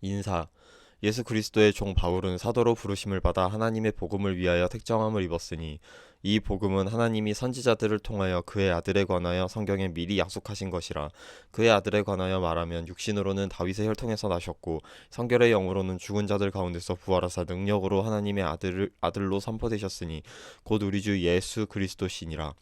인사. 예수 그리스도의 종 바울은 사도로 부르심을 받아 하나님의 복음을 위하여 택정함을 입었으니 이 복음은 하나님이 선지자들을 통하여 그의 아들에 관하여 성경에 미리 약속하신 것이라. 그의 아들에 관하여 말하면 육신으로는 다윗의 혈통에서 나셨고 성결의 영으로는 죽은 자들 가운데서 부활하사 능력으로 하나님의 아들로 선포되셨으니 곧 우리 주 예수 그리스도시니라.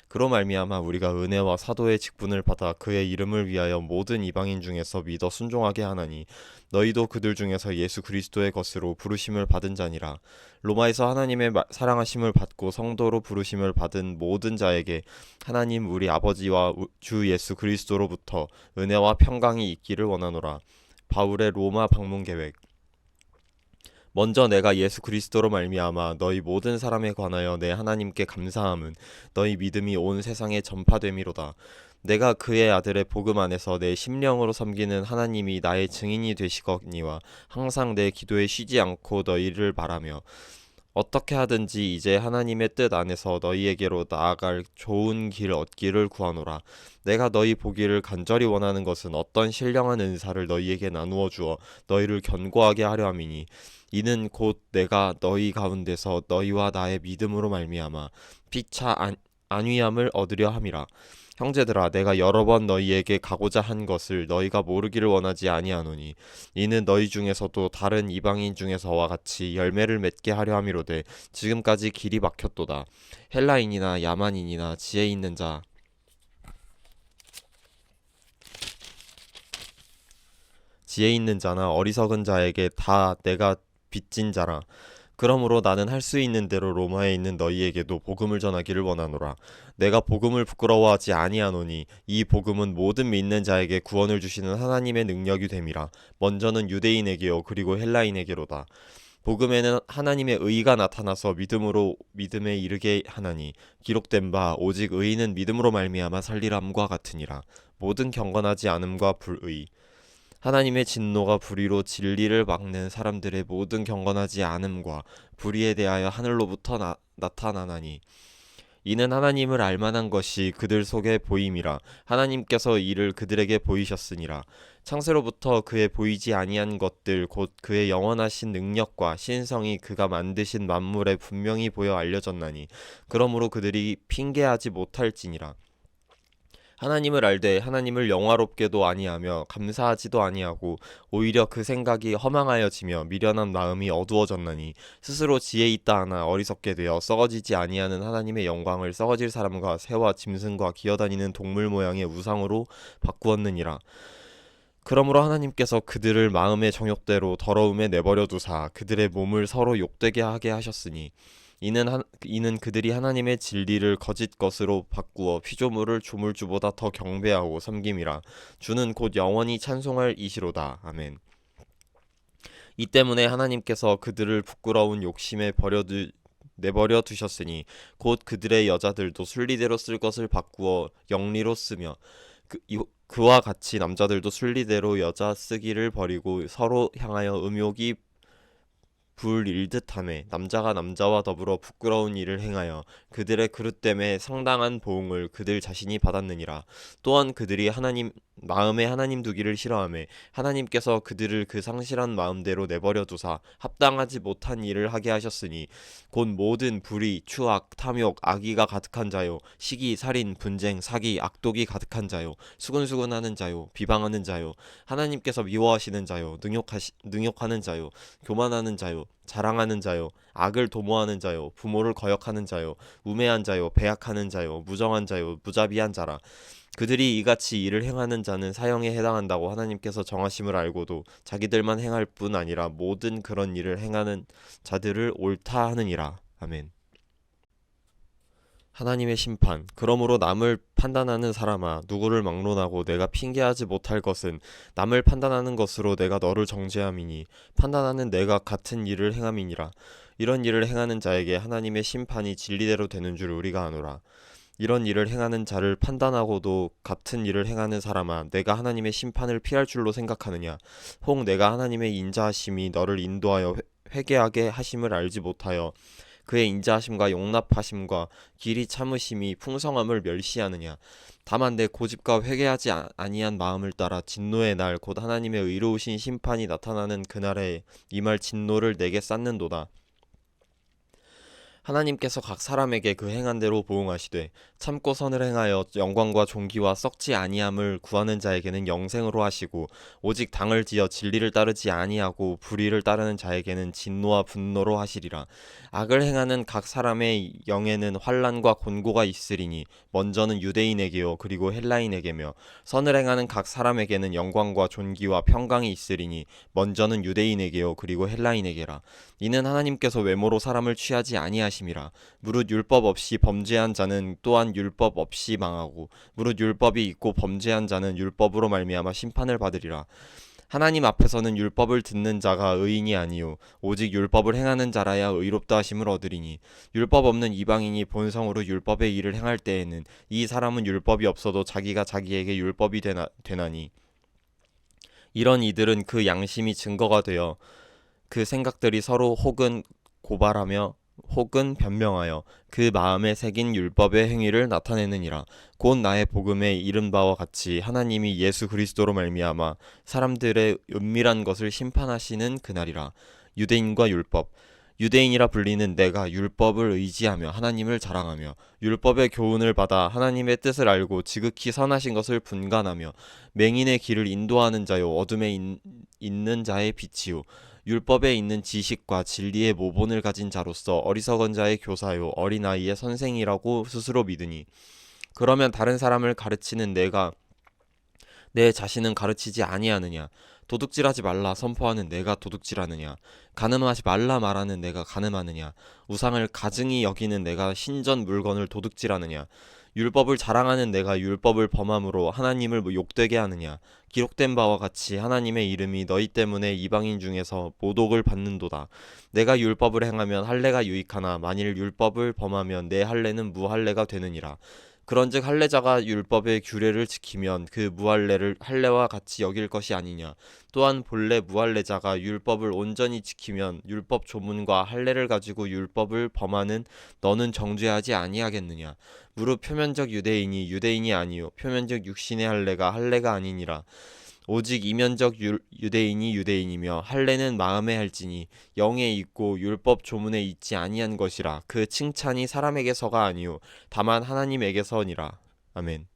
그로 말미암아 우리가 은혜와 사도의 직분을 받아 그의 이름을 위하여 모든 이방인 중에서 믿어 순종하게 하나니 너희도 그들 중에서 예수 그리스도의 것으로 부르심을 받은 자니라. 로마에서 하나님의 사랑하심을 받고 성도로 부르심을 받은 모든 자에게 하나님 우리 아버지와 주 예수 그리스도로부터 은혜와 평강이 있기를 원하노라. 바울의 로마 방문 계획. 먼저 내가 예수 그리스도로 말미암아 너희 모든 사람에 관하여 내 하나님께 감사함은 너희 믿음이 온 세상에 전파됨이로다. 내가 그의 아들의 복음 안에서 내 심령으로 섬기는 하나님이 나의 증인이 되시거니와 항상 내 기도에 쉬지 않고 너희를 바라며 어떻게 하든지 이제 하나님의 뜻 안에서 너희에게로 나아갈 좋은 길 얻기를 구하노라. 내가 너희 보기를 간절히 원하는 것은 어떤 신령한 은사를 너희에게 나누어 주어 너희를 견고하게 하려 함이니 이는 곧 내가 너희 가운데서 너희와 나의 믿음으로 말미암아 피차 안위함을 얻으려 함이라. 형제들아 내가 여러 번 너희에게 가고자 한 것을 너희가 모르기를 원하지 아니하노니 이는 너희 중에서도 다른 이방인 중에서와 같이 열매를 맺게 하려 함이로되 지금까지 길이 막혔도다. 헬라인이나 야만인이나 지혜 있는 자 지혜 있는 자나 어리석은 자에게 다 내가 빚진 자라. 그러므로 나는 할 수 있는 대로 로마에 있는 너희에게도 복음을 전하기를 원하노라. 내가 복음을 부끄러워하지 아니하노니 이 복음은 모든 믿는 자에게 구원을 주시는 하나님의 능력이 됨이라. 먼저는 유대인에게요 그리고 헬라인에게로다. 복음에는 하나님의 의가 나타나서 믿음으로 믿음에 이르게 하나니 기록된 바 오직 의인은 믿음으로 말미암아 살리람과 같으니라. 모든 경건하지 않음과 불의 하나님의 진노가 불의로 진리를 막는 사람들의 모든 경건하지 않음과 불의에 대하여 하늘로부터 나타나나니 이는 하나님을 알만한 것이 그들 속에 보임이라. 하나님께서 이를 그들에게 보이셨으니라. 창세로부터 그의 보이지 아니한 것들 곧 그의 영원하신 능력과 신성이 그가 만드신 만물에 분명히 보여 알려졌나니 그러므로 그들이 핑계하지 못할지니라. 하나님을 알되 하나님을 영화롭게도 아니하며 감사하지도 아니하고 오히려 그 생각이 허망하여지며 미련한 마음이 어두워졌나니 스스로 지혜 있다 하나 어리석게 되어 썩어지지 아니하는 하나님의 영광을 썩어질 사람과 새와 짐승과 기어다니는 동물 모양의 우상으로 바꾸었느니라. 그러므로 하나님께서 그들을 마음의 정욕대로 더러움에 내버려 두사 그들의 몸을 서로 욕되게 하게 하셨으니 이는 그들이 하나님의 진리를 거짓 것으로 바꾸어 피조물을 조물주보다 더 경배하고 섬김이라. 주는 곧 영원히 찬송할 이시로다. 아멘. 이 때문에 하나님께서 그들을 부끄러운 욕심에 내버려 두셨으니 곧 그들의 여자들도 순리대로 쓸 것을 바꾸어 영리로 쓰며 그와 같이 남자들도 순리대로 여자 쓰기를 버리고 서로 향하여 음욕이 불일듯하매 남자가 남자와 더불어 부끄러운 일을 행하여 그들의 그릇됨에 상당한 보응을 그들 자신이 받았느니라. 또한 그들이 마음에 하나님 두기를 싫어하매 하나님께서 그들을 그 상실한 마음대로 내버려 두사 합당하지 못한 일을 하게 하셨으니 곧 모든 불의, 추악, 탐욕, 악의가 가득한 자요 시기, 살인, 분쟁, 사기, 악독이 가득한 자요 수근수근하는 자요 비방하는 자요 하나님께서 미워하시는 자요 능욕하는 자요 교만하는 자요 자랑하는 자요 악을 도모하는 자요 부모를 거역하는 자요 우매한 자요 배약하는 자요 무정한 자요 무자비한 자라. 그들이 이같이 일을 행하는 자는 사형에 해당한다고 하나님께서 정하심을 알고도 자기들만 행할 뿐 아니라 모든 그런 일을 행하는 자들을 옳다 하느니라. 아멘. 하나님의 심판. 그러므로 남을 판단하는 사람아, 누구를 막론하고 내가 핑계하지 못할 것은 남을 판단하는 것으로 내가 너를 정죄함이니 판단하는 내가 같은 일을 행함이니라. 이런 일을 행하는 자에게 하나님의 심판이 진리대로 되는 줄 우리가 아노라. 이런 일을 행하는 자를 판단하고도 같은 일을 행하는 사람아, 내가 하나님의 심판을 피할 줄로 생각하느냐? 혹 내가 하나님의 인자하심이 너를 인도하여 회개하게 하심을 알지 못하여 그의 인자하심과 용납하심과 길이 참으심이 풍성함을 멸시하느냐. 다만 내 고집과 회개하지 아니한 마음을 따라 진노의 날 곧 하나님의 의로우신 심판이 나타나는 그날에 임할 진노를 내게 쌓는도다. 하나님께서 각 사람에게 그 행한 대로 보응하시되 참고 선을 행하여 영광과 존귀와 썩지 아니함을 구하는 자에게는 영생으로 하시고 오직 당을 지어 진리를 따르지 아니하고 불의를 따르는 자에게는 진노와 분노로 하시리라. 악을 행하는 각 사람의 영에는 환난과 곤고가 있으리니 먼저는 유대인에게요 그리고 헬라인에게며 선을 행하는 각 사람에게는 영광과 존귀와 평강이 있으리니 먼저는 유대인에게요 그리고 헬라인에게라. 이는 하나님께서 외모로 사람을 취하지 아니하심이라. 무릇 율법 없이 범죄한 자는 또한 율법 없이 망하고 무릇 율법이 있고 범죄한 자는 율법으로 말미암아 심판을 받으리라. 하나님 앞에서는 율법을 듣는 자가 의인이 아니요 오직 율법을 행하는 자라야 의롭다 하심을 얻으리니 율법 없는 이방인이 본성으로 율법의 일을 행할 때에는 이 사람은 율법이 없어도 자기가 자기에게 율법이 되나니 이런 이들은 그 양심이 증거가 되어 그 생각들이 서로 혹은 고발하며 혹은 변명하여 그 마음에 새긴 율법의 행위를 나타내느니라. 곧 나의 복음에 이른 바와 같이 하나님이 예수 그리스도로 말미암아 사람들의 은밀한 것을 심판하시는 그날이라. 유대인과 율법 유대인이라 불리는 내가 율법을 의지하며 하나님을 자랑하며 율법의 교훈을 받아 하나님의 뜻을 알고 지극히 선하신 것을 분간하며 맹인의 길을 인도하는 자요 어둠에 있는 자의 빛이요 율법에 있는 지식과 진리의 모본을 가진 자로서 어리석은 자의 교사요 어린아이의 선생이라고 스스로 믿으니 그러면 다른 사람을 가르치는 내가 내 자신은 가르치지 아니하느냐. 도둑질하지 말라 선포하는 내가 도둑질하느냐. 간음하지 말라 말하는 내가 간음하느냐. 우상을 가증히 여기는 내가 신전 물건을 도둑질하느냐. 율법을 자랑하는 내가 율법을 범함으로 하나님을 욕되게 하느냐. 기록된 바와 같이 하나님의 이름이 너희 때문에 이방인 중에서 모독을 받는도다. 내가 율법을 행하면 할례가 유익하나 만일 율법을 범하면 내 할례는 무할례가 되느니라. 그런즉 할례자가 율법의 규례를 지키면 그 무할례를 할례와 같이 여길 것이 아니냐. 또한 본래 무할례자가 율법을 온전히 지키면 율법 조문과 할례를 가지고 율법을 범하는 너는 정죄하지 아니하겠느냐. 무릇 표면적 유대인이 유대인이 아니요 표면적 육신의 할례가 할례가 아니니라. 오직 이면적 유대인이 유대인이며 할례는 마음에 할지니 영에 있고 율법 조문에 있지 아니한 것이라. 그 칭찬이 사람에게서가 아니요 다만 하나님에게서니라. 아멘.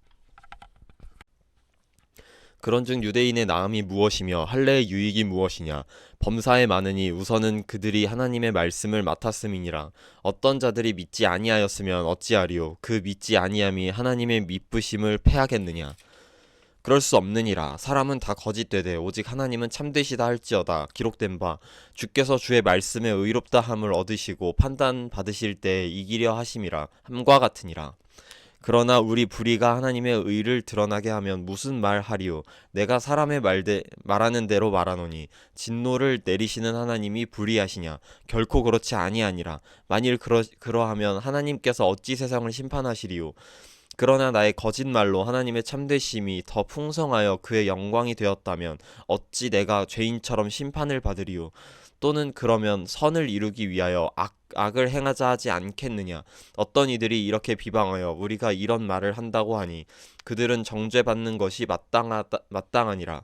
그런즉 유대인의 나음이 무엇이며 할례의 유익이 무엇이냐. 범사에 많으니 우선은 그들이 하나님의 말씀을 맡았음이니라. 어떤 자들이 믿지 아니하였으면 어찌하리요. 그 믿지 아니함이 하나님의 미쁘심을 패하겠느냐. 그럴 수 없느니라. 사람은 다 거짓되되 오직 하나님은 참되시다 할지어다. 기록된 바 주께서 주의 말씀에 의롭다 함을 얻으시고 판단 받으실 때에 이기려 하심이라 함과 같으니라. 그러나 우리 불의가 하나님의 의를 드러나게 하면 무슨 말 하리요. 내가 사람의 말하는 대로 말하노니 진노를 내리시는 하나님이 불의하시냐. 결코 그렇지 아니하니라. 만일 그러하면 하나님께서 어찌 세상을 심판하시리요. 그러나 나의 거짓말로 하나님의 참되심이 더 풍성하여 그의 영광이 되었다면 어찌 내가 죄인처럼 심판을 받으리요. 또는 그러면 선을 이루기 위하여 악을 행하자 하지 않겠느냐. 어떤 이들이 이렇게 비방하여 우리가 이런 말을 한다고 하니 그들은 정죄받는 것이 마땅하니라.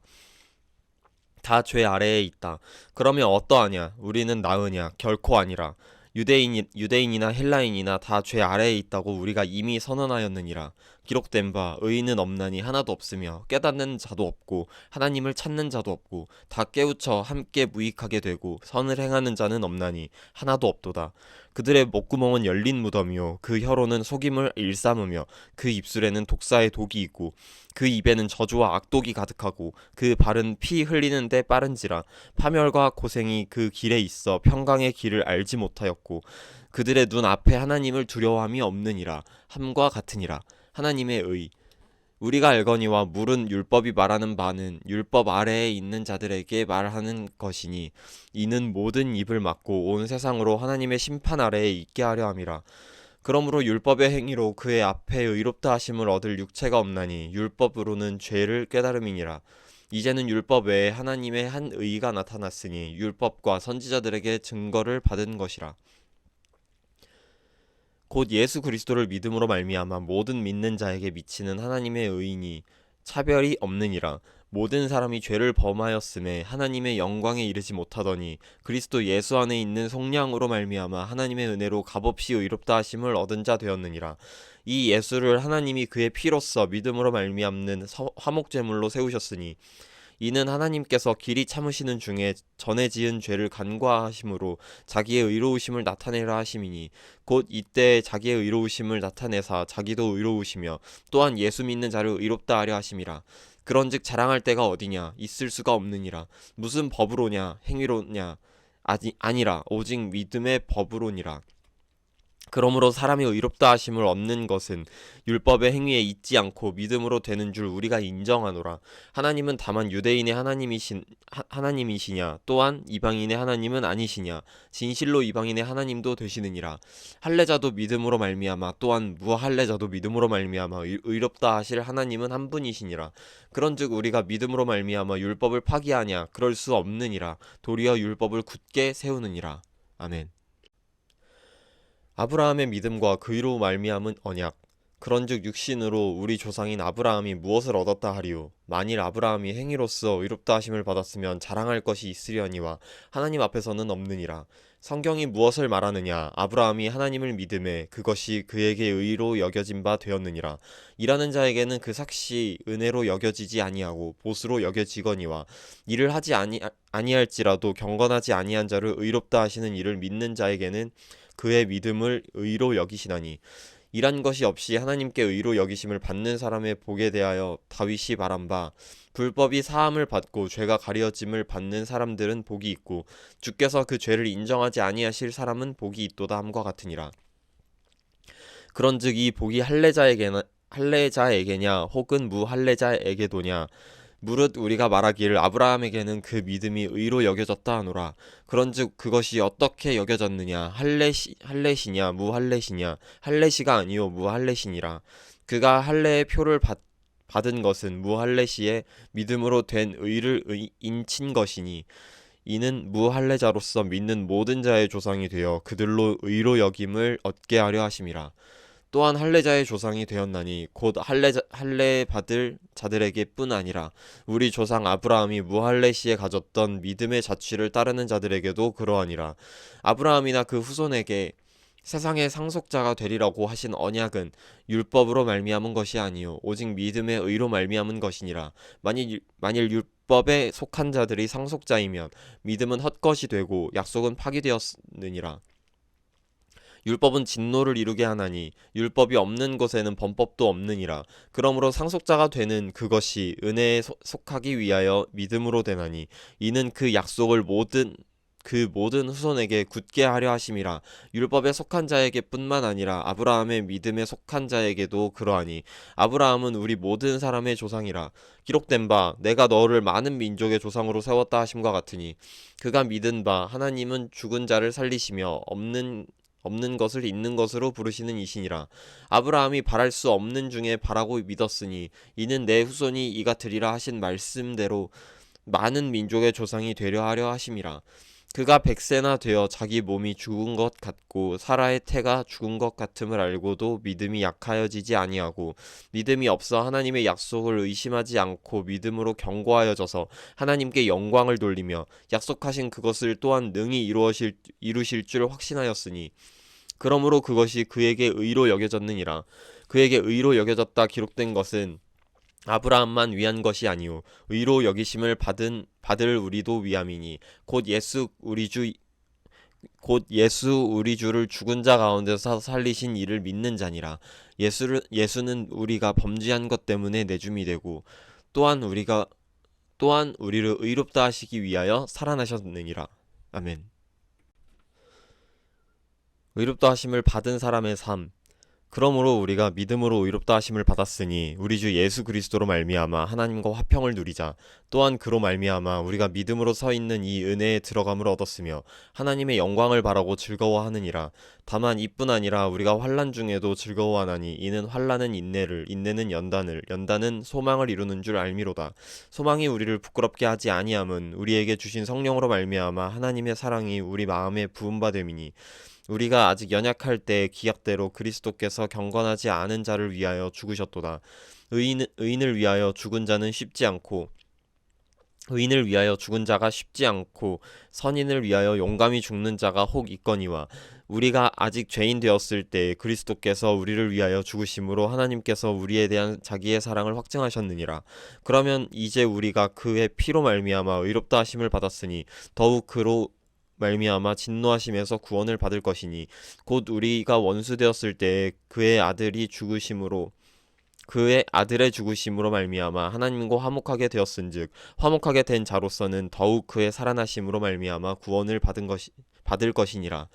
다 죄 아래에 있다. 그러면 어떠하냐? 우리는 나으냐? 결코 아니라. 유대인이나 헬라인이나 다 죄 아래에 있다고 우리가 이미 선언하였느니라. 기록된 바 의인은 없나니 하나도 없으며 깨닫는 자도 없고 하나님을 찾는 자도 없고 다 깨우쳐 함께 무익하게 되고 선을 행하는 자는 없나니 하나도 없도다. 그들의 목구멍은 열린 무덤이요 그 혀로는 속임을 일삼으며 그 입술에는 독사의 독이 있고 그 입에는 저주와 악독이 가득하고 그 발은 피 흘리는데 빠른지라. 파멸과 고생이 그 길에 있어 평강의 길을 알지 못하였고 그들의 눈 앞에 하나님을 두려워함이 없느니라. 함과 같으니라. 하나님의 의 우리가 알거니와 물은 율법이 말하는 바는 율법 아래에 있는 자들에게 말하는 것이니 이는 모든 입을 막고 온 세상으로 하나님의 심판 아래에 있게 하려 함이라. 그러므로 율법의 행위로 그의 앞에 의롭다 하심을 얻을 육체가 없나니 율법으로는 죄를 깨달음이니라. 이제는 율법 외에 하나님의 한 의가 나타났으니 율법과 선지자들에게 증거를 받은 것이라. 곧 예수 그리스도를 믿음으로 말미암아 모든 믿는 자에게 미치는 하나님의 의인이 차별이 없느니라. 모든 사람이 죄를 범하였음에 하나님의 영광에 이르지 못하더니 그리스도 예수 안에 있는 속량으로 말미암아 하나님의 은혜로 값없이 의롭다 하심을 얻은 자 되었느니라. 이 예수를 하나님이 그의 피로써 믿음으로 말미암는 화목 제물로 세우셨으니 이는 하나님께서 길이 참으시는 중에 전에 지은 죄를 간과하심으로 자기의 의로우심을 나타내라 하심이니 곧 이때 자기의 의로우심을 나타내사 자기도 의로우시며 또한 예수 믿는 자를 의롭다 하려 하심이라. 그런즉 자랑할 데가 어디냐? 있을 수가 없느니라. 무슨 법으로냐? 행위로냐? 아니라 오직 믿음의 법으로니라. 그러므로 사람이 의롭다 하심을 얻는 것은 율법의 행위에 있지 않고 믿음으로 되는 줄 우리가 인정하노라. 하나님은 다만 유대인의 하나님이시냐 또한 이방인의 하나님은 아니시냐. 진실로 이방인의 하나님도 되시느니라. 할례자도 믿음으로 말미암아 또한 무할례자도 믿음으로 말미암아 의롭다 하실 하나님은 한 분이시니라. 그런즉 우리가 믿음으로 말미암아 율법을 파기하냐? 그럴 수 없느니라. 도리어 율법을 굳게 세우느니라. 아멘. 아브라함의 믿음과 그로 말미암은 언약. 그런즉 육신으로 우리 조상인 아브라함이 무엇을 얻었다 하리요? 만일 아브라함이 행위로서 의롭다 하심을 받았으면 자랑할 것이 있으려니와 하나님 앞에서는 없느니라. 성경이 무엇을 말하느냐? 아브라함이 하나님을 믿음에 그것이 그에게 의로 여겨진 바 되었느니라. 일하는 자에게는 그 삭시 은혜로 여겨지지 아니하고 보수로 여겨지거니와 일을 하지 아니할지라도 경건하지 아니한 자를 의롭다 하시는 이를 믿는 자에게는 그의 믿음을 의로 여기시나니 일한 것이 없이 하나님께 의로 여기심을 받는 사람의 복에 대하여 다윗이 말한 바 불법이 사함을 받고 죄가 가려짐을 받는 사람들은 복이 있고 주께서 그 죄를 인정하지 아니하실 사람은 복이 있도다 함과 같으니라. 그런즉 이 복이 할례자에게냐 혹은 무할례자에게도냐? 무릇 우리가 말하기를 아브라함에게는 그 믿음이 의로 여겨졌다 하노라. 그런즉 그것이 어떻게 여겨졌느냐? 할례시냐 무할례시냐? 할례시가 아니요 무할례시니라. 그가 할례의 표를 받은 것은 무할례시에 믿음으로 된 의를 인친 것이니 이는 무할례자로서 믿는 모든 자의 조상이 되어 그들로 의로 여김을 얻게 하려 하심이라. 또한 할례자의 조상이 되었나니 곧 할례 받을 자들에게 뿐 아니라 우리 조상 아브라함이 무할례 시에 가졌던 믿음의 자취를 따르는 자들에게도 그러하니라. 아브라함이나 그 후손에게 세상의 상속자가 되리라고 하신 언약은 율법으로 말미암은 것이 아니요 오직 믿음의 의로 말미암은 것이니라. 만일 율법에 속한 자들이 상속자이면 믿음은 헛것이 되고 약속은 파기되었느니라. 율법은 진노를 이루게 하나니 율법이 없는 곳에는 범법도 없느니라. 그러므로 상속자가 되는 그것이 은혜에 속하기 위하여 믿음으로 되나니 이는 그 약속을 모든 후손에게 굳게 하려 하심이라. 율법에 속한 자에게 뿐만 아니라 아브라함의 믿음에 속한 자에게도 그러하니 아브라함은 우리 모든 사람의 조상이라. 기록된 바 내가 너를 많은 민족의 조상으로 세웠다 하심과 같으니 그가 믿은 바 하나님은 죽은 자를 살리시며 없는 것을 있는 것으로 부르시는 이시니라. 아브라함이 바랄 수 없는 중에 바라고 믿었으니 이는 내 후손이 이같으리라 하신 말씀대로 많은 민족의 조상이 되려 하려 하심이라. 그가 100세나 되어 자기 몸이 죽은 것 같고 사라의 태가 죽은 것 같음을 알고도 믿음이 약하여지지 아니하고 믿음이 없어 하나님의 약속을 의심하지 않고 믿음으로 견고하여져서 하나님께 영광을 돌리며 약속하신 그것을 또한 능히 이루실 줄 확신하였으니 그러므로 그것이 그에게 의로 여겨졌느니라. 그에게 의로 여겨졌다 기록된 것은 아브라함만 위한 것이 아니요 의로 여기심을 받을 우리도 위함이니 곧 예수 우리 주를 죽은 자 가운데서 살리신 이를 믿는 자니라. 예수는 우리가 범죄한 것 때문에 내줌이 되고 또한 우리를 의롭다 하시기 위하여 살아나셨느니라. 아멘. 의롭다 하심을 받은 사람의 삶. 그러므로 우리가 믿음으로 의롭다 하심을 받았으니 우리 주 예수 그리스도로 말미암아 하나님과 화평을 누리자. 또한 그로 말미암아 우리가 믿음으로 서 있는 이 은혜에 들어감을 얻었으며 하나님의 영광을 바라고 즐거워하느니라. 다만 이뿐 아니라 우리가 환난 중에도 즐거워하나니 이는 환난은 인내를, 인내는 연단을, 연단은 소망을 이루는 줄 알미로다. 소망이 우리를 부끄럽게 하지 아니함은 우리에게 주신 성령으로 말미암아 하나님의 사랑이 우리 마음에 부음바 됨이니 우리가 아직 연약할 때의 기약대로 그리스도께서 경건하지 않은 자를 위하여 죽으셨도다. 의인을 위하여 죽은 자는 쉽지 않고 의인을 위하여 죽은 자가 쉽지 않고 선인을 위하여 용감히 죽는 자가 혹 있거니와 우리가 아직 죄인 되었을 때 그리스도께서 우리를 위하여 죽으심으로 하나님께서 우리에 대한 자기의 사랑을 확증하셨느니라. 그러면 이제 우리가 그의 피로 말미암아 의롭다 하심을 받았으니 더욱 그로 말미암아 진노하심에서 구원을 받을 것이니 곧 우리가 원수 되었을 때 그의 아들의 죽으심으로 말미암아 하나님과 화목하게 되었은즉 화목하게 된 자로서는 더욱 그의 살아나심으로 말미암아 구원을 받을 것이니라.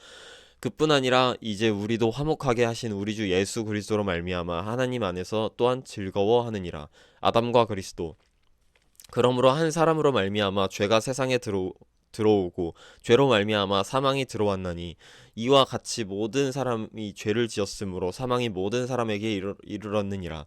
그뿐 아니라 이제 우리도 화목하게 하신 우리 주 예수 그리스도로 말미암아 하나님 안에서 또한 즐거워하느니라. 아담과 그리스도. 그러므로 한 사람으로 말미암아 죄가 세상에 들어오고 죄로 말미암아 사망이 들어왔나니 이와 같이 모든 사람이 죄를 지었으므로 사망이 모든 사람에게 이르렀느니라.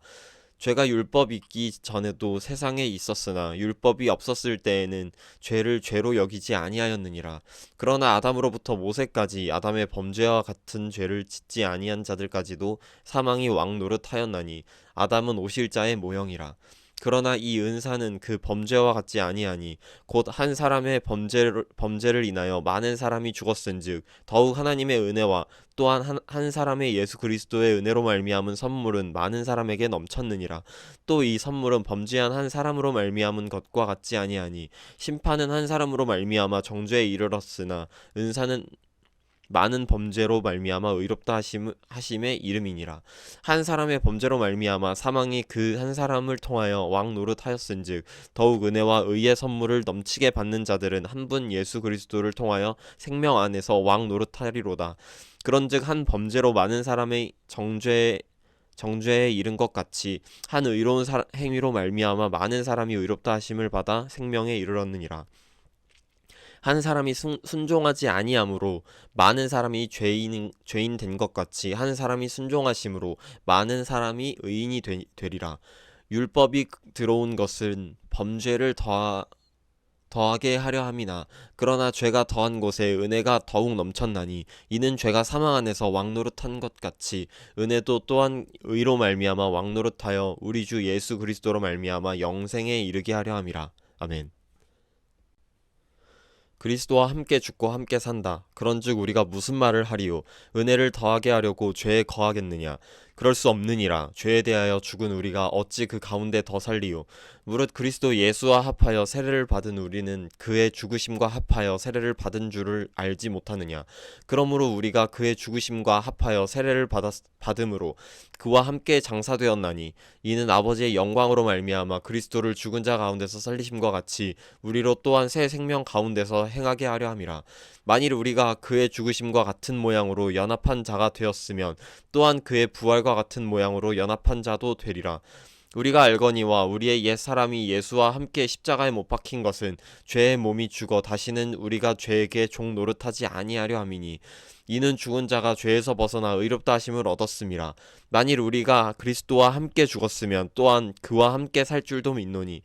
죄가 율법이 있기 전에도 세상에 있었으나 율법이 없었을 때에는 죄를 죄로 여기지 아니하였느니라. 그러나 아담으로부터 모세까지 아담의 범죄와 같은 죄를 짓지 아니한 자들까지도 사망이 왕노릇하였나니 아담은 오실자의 모형이라. 그러나 이 은사는 그 범죄와 같지 아니하니 곧 한 사람의 범죄를 인하여 많은 사람이 죽었은즉 더욱 하나님의 은혜와 또한 한 사람의 예수 그리스도의 은혜로 말미암은 선물은 많은 사람에게 넘쳤느니라. 또 이 선물은 범죄한 한 사람으로 말미암은 것과 같지 아니하니 심판은 한 사람으로 말미암아 정죄에 이르렀으나 은사는 많은 범죄로 말미암아 의롭다 하심의 이름이니라. 한 사람의 범죄로 말미암아 사망이 그 한 사람을 통하여 왕 노릇하였은즉 더욱 은혜와 의의 선물을 넘치게 받는 자들은 한 분 예수 그리스도를 통하여 생명 안에서 왕 노릇하리로다. 그런즉 한 범죄로 많은 사람의 정죄에 이른 것 같이 한 의로운 행위로 말미암아 많은 사람이 의롭다 하심을 받아 생명에 이르렀느니라. 한 사람이 순종하지 아니함으로 많은 사람이 죄인 된 것 같이 한 사람이 순종하심으로 많은 사람이 의인이 되리라. 율법이 들어온 것은 범죄를 더하게 하려 함이나 그러나 죄가 더한 곳에 은혜가 더욱 넘쳤나니 이는 죄가 사망 안에서 왕노릇한 것 같이 은혜도 또한 의로 말미암아 왕노릇하여 우리 주 예수 그리스도로 말미암아 영생에 이르게 하려 함이라. 아멘. 그리스도와 함께 죽고 함께 산다. 그런즉 우리가 무슨 말을 하리요? 은혜를 더하게 하려고 죄에 거하겠느냐? 그럴 수 없느니라. 죄에 대하여 죽은 우리가 어찌 그 가운데 더 살리요? 무릇 그리스도 예수와 합하여 세례를 받은 우리는 그의 죽으심과 합하여 세례를 받은 줄을 알지 못하느냐? 그러므로 우리가 그의 죽으심과 합하여 세례를 받음으로 그와 함께 장사되었나니 이는 아버지의 영광으로 말미암아 그리스도를 죽은 자 가운데서 살리심과 같이 우리로 또한 새 생명 가운데서 행하게 하려 함이라. 만일 우리가 그의 죽으심과 같은 모양으로 연합한 자가 되었으면 또한 그의 부활과 같은 모양으로 연합한 자도 되리라. 우리가 알거니와 우리의 옛 사람이 예수와 함께 십자가에 못 박힌 것은 죄의 몸이 죽어 다시는 우리가 죄에게 종 노릇하지 아니하려 함이니 이는 죽은 자가 죄에서 벗어나 의롭다 하심을 얻었음이라. 만일 우리가 그리스도와 함께 죽었으면 또한 그와 함께 살 줄도 믿노니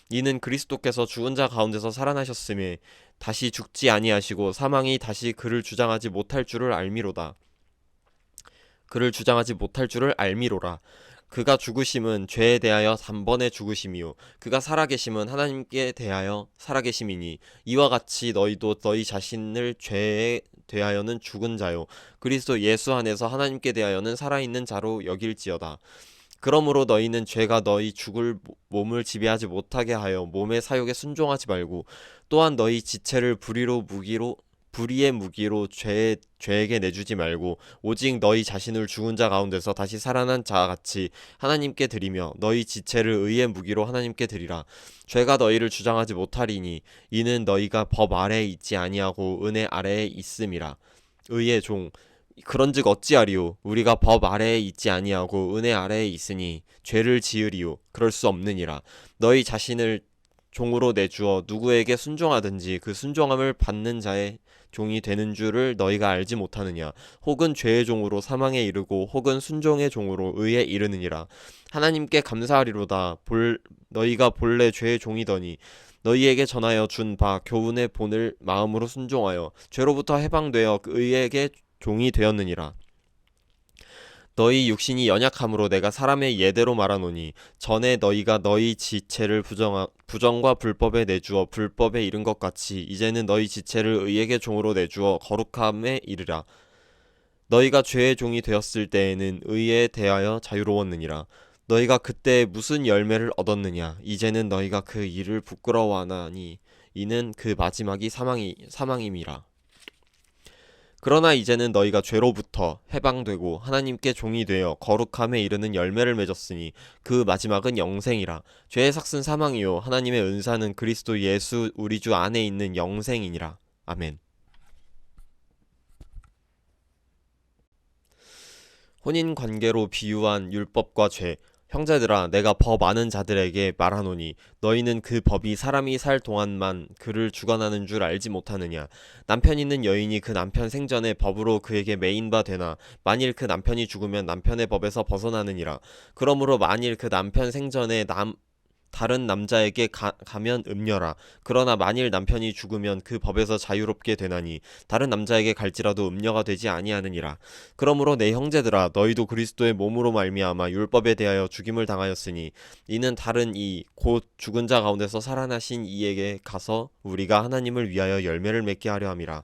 이는 그리스도께서 죽은 자 가운데서 살아나셨음에 다시 죽지 아니하시고 사망이 다시 그를 주장하지 못할 줄을 알미로다. 그가 죽으심은 죄에 대하여 단번에 죽으심이요 그가 살아계심은 하나님께 대하여 살아계심이니 이와 같이 너희도 너희 자신을 죄에 대하여는 죽은 자요 그리스도 예수 안에서 하나님께 대하여는 살아있는 자로 여길지어다. 그러므로 너희는 죄가 너희 죽을 몸을 지배하지 못하게 하여 몸의 사욕에 순종하지 말고 또한 너희 지체를 불의의 무기로 죄에게 내주지 말고 오직 너희 자신을 죽은 자 가운데서 다시 살아난 자 같이 하나님께 드리며 너희 지체를 의의 무기로 하나님께 드리라. 죄가 너희를 주장하지 못하리니 이는 너희가 법 아래에 있지 아니하고 은혜 아래에 있음이라. 의의 종 그런즉 어찌하리요? 우리가 법 아래에 있지 아니하고 은혜 아래에 있으니 죄를 지으리요? 그럴 수 없느니라. 너희 자신을 종으로 내주어 누구에게 순종하든지 그 순종함을 받는 자의 종이 되는 줄을 너희가 알지 못하느냐? 혹은 죄의 종으로 사망에 이르고 혹은 순종의 종으로 의에 이르느니라. 하나님께 감사하리로다. 너희가 본래 죄의 종이더니 너희에게 전하여 준 바 교훈의 본을 마음으로 순종하여 죄로부터 해방되어 의에게 종이 되었느니라. 너희 육신이 연약함으로 내가 사람의 예대로 말하노니 전에 너희가 너희 지체를 부정과 불법에 내주어 불법에 이른 것 같이 이제는 너희 지체를 의에게 종으로 내주어 거룩함에 이르라. 너희가 죄의 종이 되었을 때에는 의에 대하여 자유로웠느니라. 너희가 그때 무슨 열매를 얻었느냐? 이제는 너희가 그 일을 부끄러워하나니 이는 그 마지막이 사망임이라. 그러나 이제는 너희가 죄로부터 해방되고 하나님께 종이 되어 거룩함에 이르는 열매를 맺었으니 그 마지막은 영생이라. 죄의 삭은 사망이요 하나님의 은사는 그리스도 예수 우리 주 안에 있는 영생이니라. 아멘. 혼인 관계로 비유한 율법과 죄. 형제들아, 내가 법 아는 자들에게 말하노니 너희는 그 법이 사람이 살 동안만 그를 주관하는 줄 알지 못하느냐. 남편 있는 여인이 그 남편 생전에 법으로 그에게 매인 바 되나 만일 그 남편이 죽으면 남편의 법에서 벗어나느니라. 그러므로 만일 그 남편 생전에 다른 남자에게 가면 음녀라. 그러나 만일 남편이 죽으면 그 법에서 자유롭게 되나니 다른 남자에게 갈지라도 음녀가 되지 아니하느니라. 그러므로 내 형제들아, 너희도 그리스도의 몸으로 말미암아 율법에 대하여 죽임을 당하였으니 이는 다른 이 곧 죽은 자 가운데서 살아나신 이에게 가서 우리가 하나님을 위하여 열매를 맺게 하려 함이라.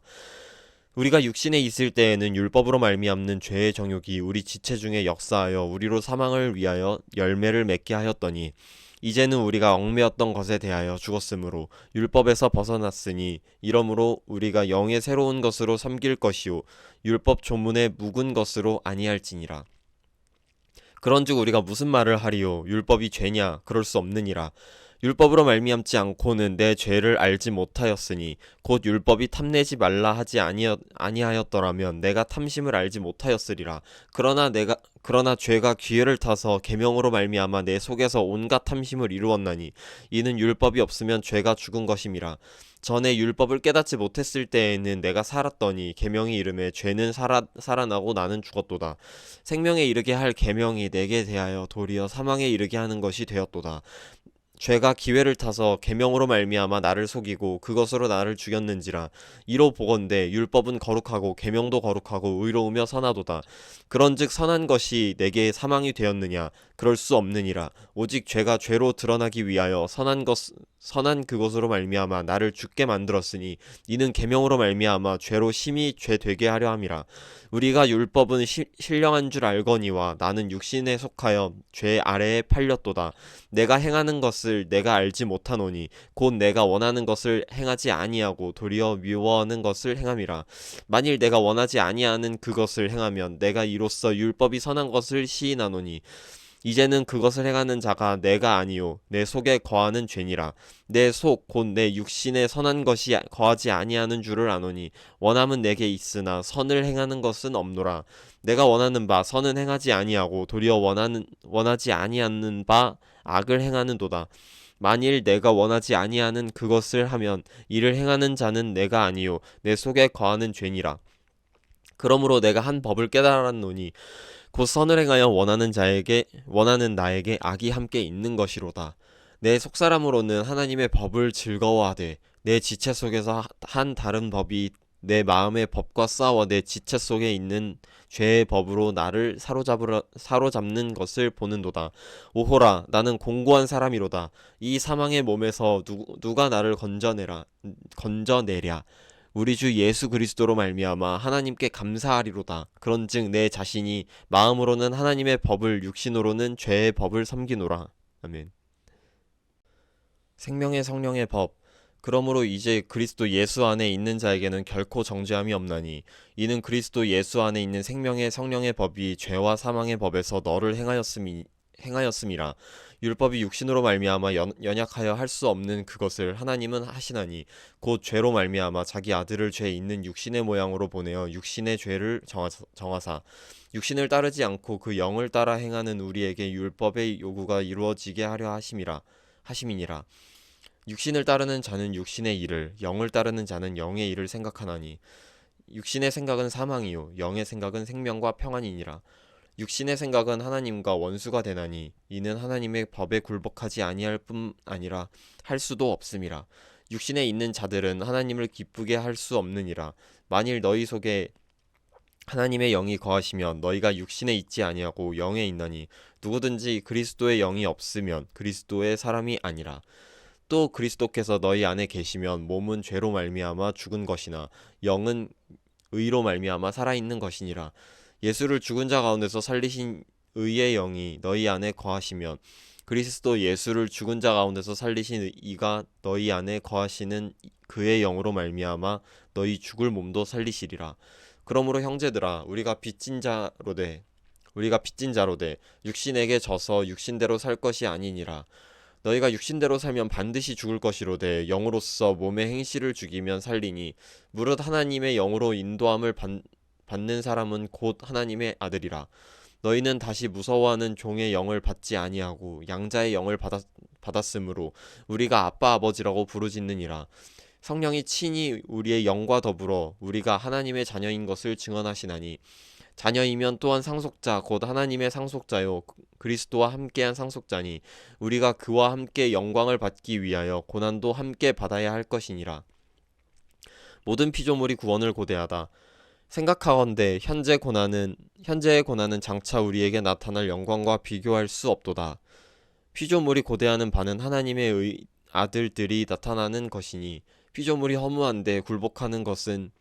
우리가 육신에 있을 때에는 율법으로 말미암는 죄의 정욕이 우리 지체 중에 역사하여 우리로 사망을 위하여 열매를 맺게 하였더니 이제는 우리가 얽매였던 것에 대하여 죽었으므로 율법에서 벗어났으니 이러므로 우리가 영의 새로운 것으로 섬길 것이요 율법 조문의 묵은 것으로 아니할지니라. 그런즉 우리가 무슨 말을 하리요? 율법이 죄냐? 그럴 수 없느니라. 율법으로 말미암지 않고는 내 죄를 알지 못하였으니 곧 율법이 탐내지 말라 하지 아니하였더라면 내가 탐심을 알지 못하였으리라. 그러나 죄가 기회를 타서 계명으로 말미암아 내 속에서 온갖 탐심을 이루었나니 이는 율법이 없으면 죄가 죽은 것임이라. 전에 율법을 깨닫지 못했을 때에는 내가 살았더니 계명이 이름에 죄는 살아나고 나는 죽었도다. 생명에 이르게 할 계명이 내게 대하여 도리어 사망에 이르게 하는 것이 되었도다. 죄가 기회를 타서 계명으로 말미암아 나를 속이고 그것으로 나를 죽였는지라. 이로 보건대 율법은 거룩하고 계명도 거룩하고 의로우며 선하도다. 그런즉 선한 것이 내게 사망이 되었느냐? 그럴 수 없느니라. 오직 죄가 죄로 드러나기 위하여 선한 그것으로 말미암아 나를 죽게 만들었으니 이는 계명으로 말미암아 죄로 심히 죄 되게 하려 함이라. 우리가 율법은 신령한 줄 알거니와 나는 육신에 속하여 죄 아래에 팔렸도다. 내가 행하는 것을 내가 알지 못하노니 곧 내가 원하는 것을 행하지 아니하고 도리어 미워하는 것을 행함이라. 만일 내가 원하지 아니하는 그것을 행하면 내가 이로써 율법이 선한 것을 시인하노니 이제는 그것을 행하는 자가 내가 아니요 내 속에 거하는 죄니라. 내 속 곧 내 육신에 선한 것이 거하지 아니하는 줄을 아노니 원함은 내게 있으나 선을 행하는 것은 없노라. 내가 원하는 바 선은 행하지 아니하고 도리어 원하지 아니하는 바 악을 행하는도다. 만일 내가 원하지 아니하는 그것을 하면 이를 행하는 자는 내가 아니요 내 속에 거하는 죄니라. 그러므로 내가 한 법을 깨달았노니 곧 선을 행하여 원하는 나에게 악이 함께 있는 것이로다. 내 속사람으로는 하나님의 법을 즐거워하되 내 지체 속에서 한 다른 법이 내 마음의 법과 싸워 내 지체 속에 있는 죄의 법으로 나를 사로잡는 것을 보는도다. 오호라, 나는 공고한 사람이로다. 이 사망의 몸에서 누가 나를 건져내랴. 우리 주 예수 그리스도로 말미암아 하나님께 감사하리로다. 그런즉 내 자신이 마음으로는 하나님의 법을 육신으로는 죄의 법을 섬기노라. 아멘. 생명의 성령의 법. 그러므로 이제 그리스도 예수 안에 있는 자에게는 결코 정죄함이 없나니 이는 그리스도 예수 안에 있는 생명의 성령의 법이 죄와 사망의 법에서 너를 행하였음이라. 율법이 육신으로 말미암아 연약하여 할 수 없는 그것을 하나님은 하시나니 곧 죄로 말미암아 자기 아들을 죄 있는 육신의 모양으로 보내어 육신의 죄를 정하사 육신을 따르지 않고 그 영을 따라 행하는 우리에게 율법의 요구가 이루어지게 하려 하심이니라. 육신을 따르는 자는 육신의 일을, 영을 따르는 자는 영의 일을 생각하나니 육신의 생각은 사망이요 영의 생각은 생명과 평안이니라. 육신의 생각은 하나님과 원수가 되나니 이는 하나님의 법에 굴복하지 아니할 뿐 아니라 할 수도 없음이라. 육신에 있는 자들은 하나님을 기쁘게 할 수 없느니라. 만일 너희 속에 하나님의 영이 거하시면 너희가 육신에 있지 아니하고 영에 있나니 누구든지 그리스도의 영이 없으면 그리스도의 사람이 아니라. 또 그리스도께서 너희 안에 계시면 몸은 죄로 말미암아 죽은 것이나 영은 의로 말미암아 살아있는 것이니라. 예수를 죽은 자 가운데서 살리신 의의 영이 너희 안에 거하시면 그리스도 예수를 죽은 자 가운데서 살리신 이가 너희 안에 거하시는 그의 영으로 말미암아 너희 죽을 몸도 살리시리라. 그러므로 형제들아 우리가 빚진 자로되 육신에게 져서 육신대로 살 것이 아니니라. 너희가 육신대로 살면 반드시 죽을 것이로되 영으로서 몸의 행실을 죽이면 살리니 무릇 하나님의 영으로 인도함을 받는 사람은 곧 하나님의 아들이라. 너희는 다시 무서워하는 종의 영을 받지 아니하고 양자의 영을 받았으므로 우리가 아빠 아버지라고 부르짖느니라. 성령이 친히 우리의 영과 더불어 우리가 하나님의 자녀인 것을 증언하시나니 자녀이면 또한 상속자 곧 하나님의 상속자요 그리스도와 함께한 상속자니 우리가 그와 함께 영광을 받기 위하여 고난도 함께 받아야 할 것이니라. 모든 피조물이 구원을 고대하다. 생각하건대 현재의 고난은 장차 우리에게 나타날 영광과 비교할 수 없도다. 피조물이 고대하는 바는 하나님의 아들들이 나타나는 것이니 피조물이 허무한데 굴복하는 것은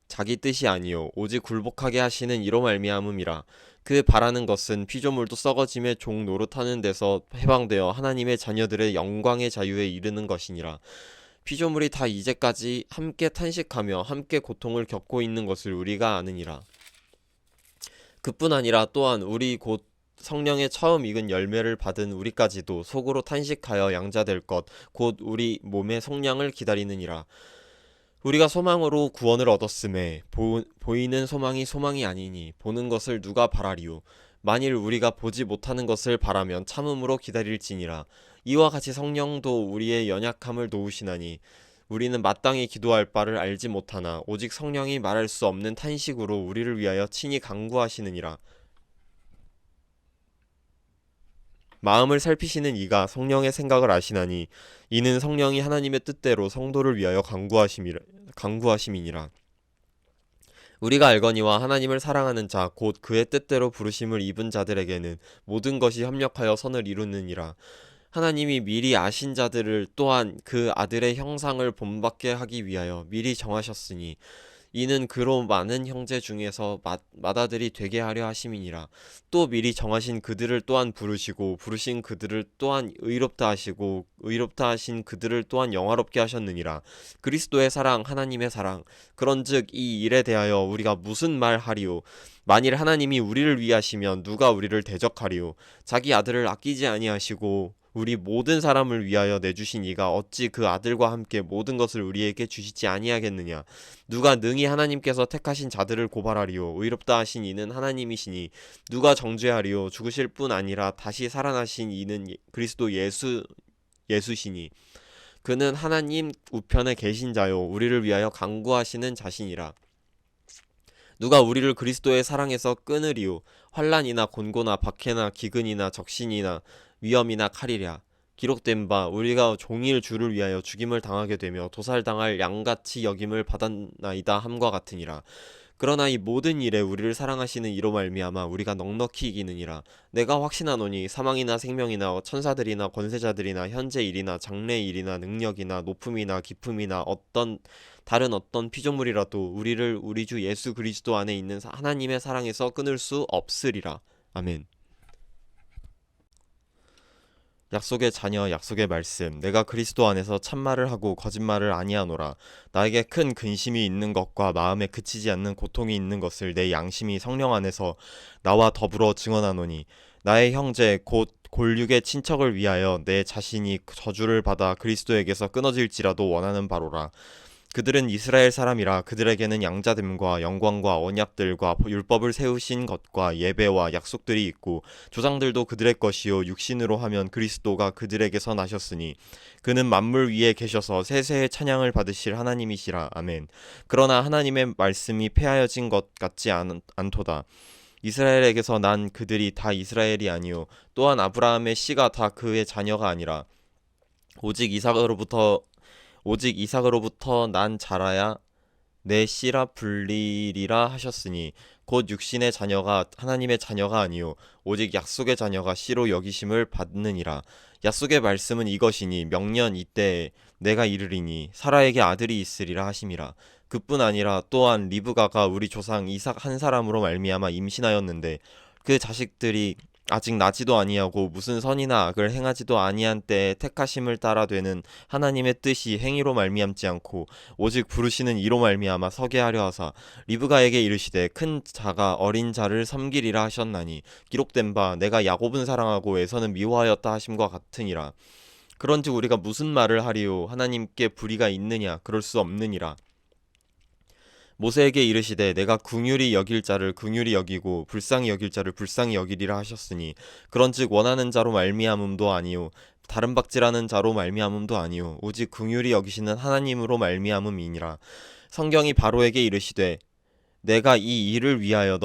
자기 뜻이 아니요 오직 굴복하게 하시는 이로 말미암음이라. 그 바라는 것은 피조물도 썩어짐의 종 노릇하는 데서 해방되어 하나님의 자녀들의 영광의 자유에 이르는 것이니라. 피조물이 다 이제까지 함께 탄식하며 함께 고통을 겪고 있는 것을 우리가 아느니라. 그뿐 아니라 또한 우리 곧 성령의 처음 익은 열매를 받은 우리까지도 속으로 탄식하여 양자될 것 곧 우리 몸의 속량을 기다리느니라. 우리가 소망으로 구원을 얻었음에 보이는 소망이 아니니 보는 것을 누가 바라리요. 만일 우리가 보지 못하는 것을 바라면 참음으로 기다릴지니라. 이와 같이 성령도 우리의 연약함을 도우시나니 우리는 마땅히 기도할 바를 알지 못하나 오직 성령이 말할 수 없는 탄식으로 우리를 위하여 친히 간구하시느니라. 마음을 살피시는 이가 성령의 생각을 아시나니 이는 성령이 하나님의 뜻대로 성도를 위하여 간구하심이니라. 우리가 알거니와 하나님을 사랑하는 자 곧 그의 뜻대로 부르심을 입은 자들에게는 모든 것이 협력하여 선을 이루느니라. 하나님이 미리 아신 자들을 또한 그 아들의 형상을 본받게 하기 위하여 미리 정하셨으니 이는 그로 많은 형제 중에서 맏아들이 되게 하려 하심이니라. 또 미리 정하신 그들을 또한 부르시고 부르신 그들을 또한 의롭다 하시고 의롭다 하신 그들을 또한 영화롭게 하셨느니라. 그리스도의 사랑 하나님의 사랑. 그런즉 이 일에 대하여 우리가 무슨 말 하리요? 만일 하나님이 우리를 위하시면 누가 우리를 대적하리요? 자기 아들을 아끼지 아니하시고 우리 모든 사람을 위하여 내주신 이가 어찌 그 아들과 함께 모든 것을 우리에게 주시지 아니하겠느냐. 누가 능히 하나님께서 택하신 자들을 고발하리요? 의롭다 하신 이는 하나님이시니 누가 정죄하리요? 죽으실 뿐 아니라 다시 살아나신 이는 그리스도 예수시니 그는 하나님 우편에 계신 자요 우리를 위하여 간구하시는 자신이라. 누가 우리를 그리스도의 사랑에서 끊으리요? 환난이나 곤고나 박해나 기근이나 적신이나 위험이나 칼이랴. 기록된 바 우리가 종일 주를 위하여 죽임을 당하게 되며 도살당할 양같이 여김을 받았나이다 함과 같으니라. 그러나 이 모든 일에 우리를 사랑하시는 이로 말미암아 우리가 넉넉히 이기느니라. 내가 확신하노니 사망이나 생명이나 천사들이나 권세자들이나 현재 일이나 장래 일이나 능력이나 높음이나 깊음이나 다른 어떤 피조물이라도 우리를 우리 주 예수 그리스도 안에 있는 하나님의 사랑에서 끊을 수 없으리라. 아멘. 약속의 자녀 약속의 말씀 내가 그리스도 안에서 참말을 하고 거짓말을 아니하노라. 나에게 큰 근심이 있는 것과 마음에 그치지 않는 고통이 있는 것을 내 양심이 성령 안에서 나와 더불어 증언하노니 나의 형제 곧 골육의 친척을 위하여 내 자신이 저주를 받아 그리스도에게서 끊어질지라도 원하는 바로라. 그들은 이스라엘 사람이라 그들에게는 양자됨과 영광과 언약들과 율법을 세우신 것과 예배와 약속들이 있고 조상들도 그들의 것이요 육신으로 하면 그리스도가 그들에게서 나셨으니 그는 만물 위에 계셔서 세세의 찬양을 받으실 하나님이시라. 아멘. 그러나 하나님의 말씀이 폐하여진 것 같지 않도다. 이스라엘에게서 난 그들이 다 이스라엘이 아니요 또한 아브라함의 씨가 다 그의 자녀가 아니라 오직 이삭으로부터 난 자라야 내 씨라 불리리라 하셨으니 곧 육신의 자녀가 하나님의 자녀가 아니요 오직 약속의 자녀가 씨로 여기심을 받느니라. 약속의 말씀은 이것이니 명년 이때에 내가 이르리니 사라에게 아들이 있으리라 하심이라. 그뿐 아니라 또한 리브가가 우리 조상 이삭 한 사람으로 말미암아 임신하였는데 그 자식들이 아직 나지도 아니하고 무슨 선이나 악을 행하지도 아니한 때에 택하심을 따라 되는 하나님의 뜻이 행위로 말미암지 않고 오직 부르시는 이로 말미암아 서게 하려 하사 리브가에게 이르시되 큰 자가 어린 자를 섬기리라 하셨나니 기록된 바 내가 야곱은 사랑하고 에서는 미워하였다 하심과 같으니라. 그런즉 우리가 무슨 말을 하리요 하나님께 불의가 있느냐 그럴 수 없느니라. 모세에게 이르시되 내가 긍휼히 여길 자를 긍휼히 여기고 불쌍히 여길 자를 불쌍히 여기리라 하셨으니 그런즉 원하는 자로 말미암음도 아니요 다른 박질하는 자로 말미암음도 아니요 오직 긍휼히 여기시는 하나님으로 말미암음이니라. 성경이 바로에게 이르시되 내가 이 일을 위하여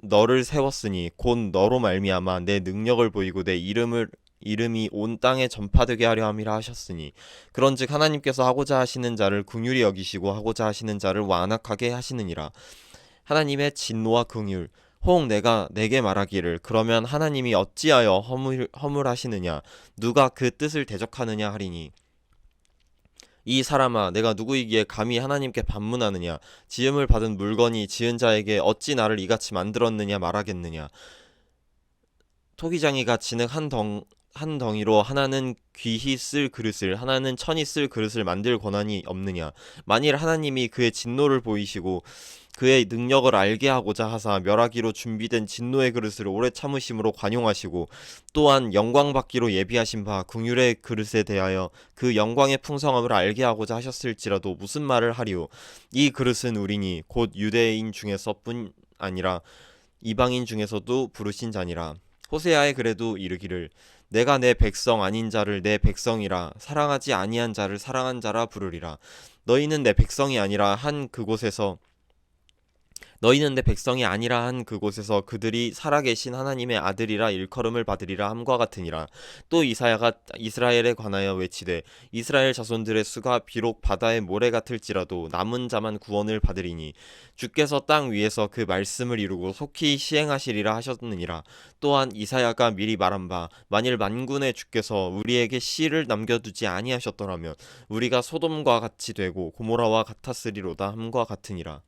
너를 세웠으니 곧 너로 말미암아 내 능력을 보이고 내 이름이 온 땅에 전파되게 하려 함이라 하셨으니 그런즉 하나님께서 하고자 하시는 자를 긍휼히 여기시고 하고자 하시는 자를 완악하게 하시느니라. 하나님의 진노와 긍휼 혹 내가 내게 말하기를 그러면 하나님이 어찌하여 허물하시느냐 누가 그 뜻을 대적하느냐 하리니 이 사람아 내가 누구이기에 감히 하나님께 반문하느냐 지음을 받은 물건이 지은 자에게 어찌 나를 이같이 만들었느냐 말하겠느냐. 토기장이가 진흙 한 덩이로 하나는 귀히 쓸 그릇을 하나는 천이 쓸 그릇을 만들 권한이 없느냐. 만일 하나님이 그의 진노를 보이시고 그의 능력을 알게 하고자 하사 멸하기로 준비된 진노의 그릇을 오래 참으심으로 관용하시고 또한 영광 받기로 예비하신 바 긍휼의 그릇에 대하여 그 영광의 풍성함을 알게 하고자 하셨을지라도 무슨 말을 하리요. 이 그릇은 우리니 곧 유대인 중에서뿐 아니라 이방인 중에서도 부르신 자니라. 호세아의 글에도 이르기를 내가 내 백성 아닌 자를 내 백성이라 사랑하지 아니한 자를 사랑한 자라 부르리라. 너희는 내 백성이 아니라 한 그곳에서 그들이 살아계신 하나님의 아들이라 일컬음을 받으리라 함과 같으니라. 또 이사야가 이스라엘에 관하여 외치되 이스라엘 자손들의 수가 비록 바다의 모래 같을지라도 남은 자만 구원을 받으리니 주께서 땅 위에서 그 말씀을 이루고 속히 시행하시리라 하셨느니라. 또한 이사야가 미리 말한 바 만일 만군의 주께서 우리에게 씨를 남겨두지 아니하셨더라면 우리가 소돔과 같이 되고 고모라와 같았으리로다 함과 같으니라.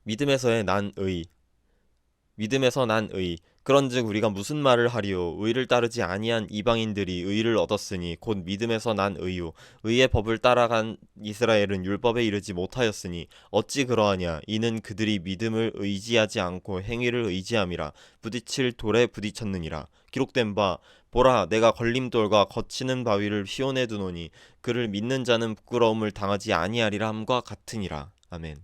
믿음에서 난 의 그런즉 우리가 무슨 말을 하리요 의를 따르지 아니한 이방인들이 의를 얻었으니 곧 믿음에서 난 의요 의의 법을 따라간 이스라엘은 율법에 이르지 못하였으니 어찌 그러하냐 이는 그들이 믿음을 의지하지 않고 행위를 의지함이라 부딪힐 돌에 부딪혔느니라. 기록된 바 보라 내가 걸림돌과 거치는 바위를 시온에 두노니 그를 믿는 자는 부끄러움을 당하지 아니하리라 함과 같으니라. 아멘.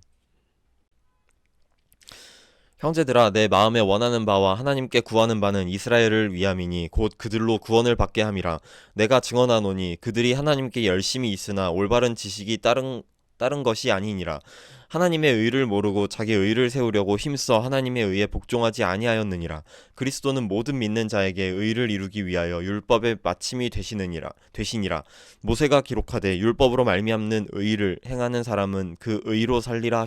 형제들아 내 마음에 원하는 바와 하나님께 구하는 바는 이스라엘을 위함이니 곧 그들로 구원을 받게 함이라. 내가 증언하노니 그들이 하나님께 열심히 있으나 올바른 지식이 따른 것이 아니니라. 하나님의 의를 모르고 자기 의를 세우려고 힘써 하나님의 의에 복종하지 아니하였느니라. 그리스도는 모든 믿는 자에게 의를 이루기 위하여 율법의 마침이 되시니라. 모세가 기록하되 율법으로 말미암는 의를 행하는 사람은 그 의로 살리라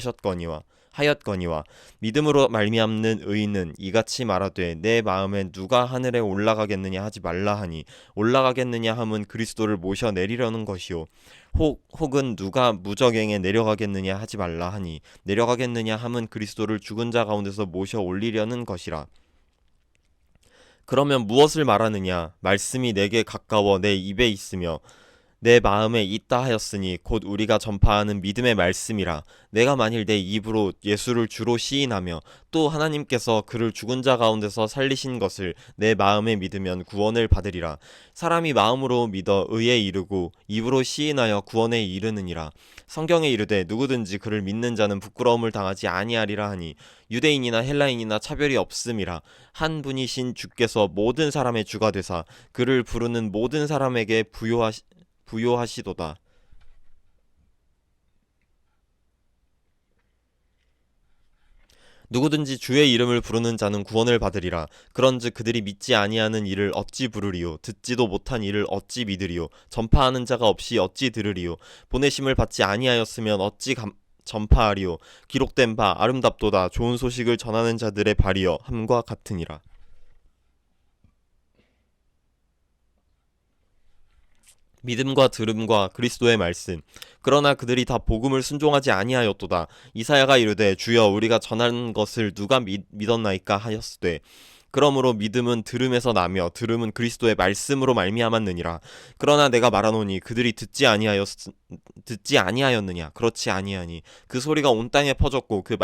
하였거니와 믿음으로 말미암는 의인은 이같이 말하되 내 마음에 누가 하늘에 올라가겠느냐 하지 말라 하니 올라가겠느냐 함은 그리스도를 모셔 내리려는 것이요 혹은 누가 무저갱에 내려가겠느냐 하지 말라 하니 내려가겠느냐 함은 그리스도를 죽은 자 가운데서 모셔 올리려는 것이라. 그러면 무엇을 말하느냐 말씀이 내게 가까워 내 입에 있으며 내 마음에 있다 하였으니 곧 우리가 전파하는 믿음의 말씀이라. 내가 만일 내 입으로 예수를 주로 시인하며 또 하나님께서 그를 죽은 자 가운데서 살리신 것을 내 마음에 믿으면 구원을 받으리라. 사람이 마음으로 믿어 의에 이르고 입으로 시인하여 구원에 이르느니라. 성경에 이르되 누구든지 그를 믿는 자는 부끄러움을 당하지 아니하리라 하니 유대인이나 헬라인이나 차별이 없음이라. 한 분이신 주께서 모든 사람의 주가 되사 그를 부르는 모든 사람에게 부요하시도다. 누구든지 주의 이름을 부르는 자는 구원을 받으리라. 그런즉 그들이 믿지 아니하는 이를 어찌 부르리요 듣지도 못한 이를 어찌 믿으리요 전파하는 자가 없이 어찌 들으리요 보내심을 받지 아니하였으면 어찌 전파하리요 기록된 바 아름답도다 좋은 소식을 전하는 자들의 발이여 함과 같으니라. 믿음과 들음과 그리스도의 말씀. 그러나 그들이 다 복음을 순종하지 아니하였도다. 이사야가 이르되 주여 우리가 전한 것을 누가 믿었나이까 하였으되 그러므로 믿음은 들음에서 나며 들음은 그리스도의 말씀으로 말미암았느니라. 그러나 내가 말하노니 그들이 듣지 아니하였느냐. 그렇지 아니하니 그 소리가 온 땅에 퍼졌고 그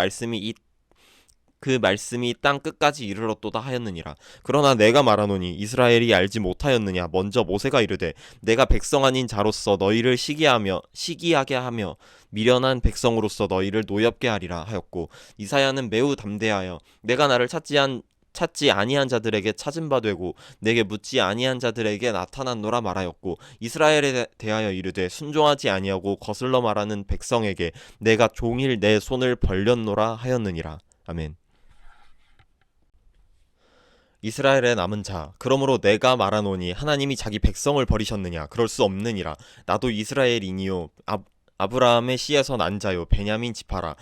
말씀이 땅 끝까지 이르렀도다 하였느니라. 그러나 내가 말하노니 이스라엘이 알지 못하였느냐. 먼저 모세가 이르되 내가 백성 아닌 자로서 너희를 시기하게 하며 미련한 백성으로서 너희를 노엽게 하리라 하였고, 이사야는 매우 담대하여 내가 나를 찾지 아니한 자들에게 찾은 바 되고 내게 묻지 아니한 자들에게 나타났노라 말하였고, 이스라엘에 대하여 이르되 순종하지 아니하고 거슬러 말하는 백성에게 내가 종일 내 손을 벌렸노라 하였느니라. 아멘. 이스라엘의 남은 자, 그러므로 내가 말하노니 하나님이 자기 백성을 버리셨느냐. 그럴 수 없느니라. 나도 이스라엘이니요 아브라함의 씨에서 난 자요 베냐민 지파라.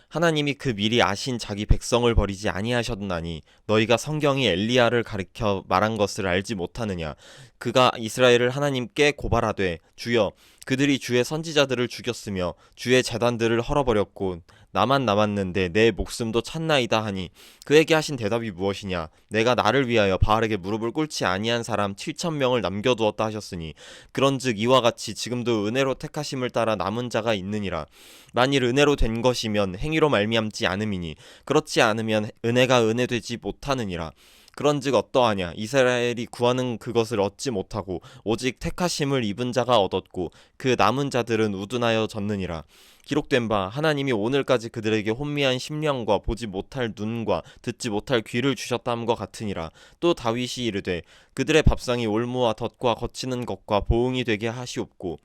하나님이 그 미리 아신 자기 백성을 버리지 아니하셨나니 너희가 성경이 엘리야를 가리켜 말한 것을 알지 못하느냐. 그가 이스라엘을 하나님께 고발하되 주여 그들이 주의 선지자들을 죽였으며 주의 제단들을 헐어버렸고 나만 남았는데 내 목숨도 찼나이다 하니 그에게 하신 대답이 무엇이냐. 내가 나를 위하여 바알에게 무릎을 꿇지 아니한 사람 7,000명을 남겨두었다 하셨으니 그런즉 이와 같이 지금도 은혜로 택하심을 따라 남은 자가 있느니라. 만일 은혜로 된 것이면 행위로 말미암지 않음이니 그렇지 않으면 은혜가 은혜되지 못하느니라. 그런즉 어떠하냐. 이스라엘이 구하는 그것을 얻지 못하고 오직 택하심을 입은 자가 얻었고 그 남은 자들은 우둔하여 졌느니라. 기록된 바 하나님이 오늘까지 그들에게 혼미한 심령과 보지 못할 눈과 듣지 못할 귀를 주셨다 함과 같으니라. 또 다윗이 이르되 그들의 밥상이 올무와 덫과 거치는 것과 보응이 되게 하시옵고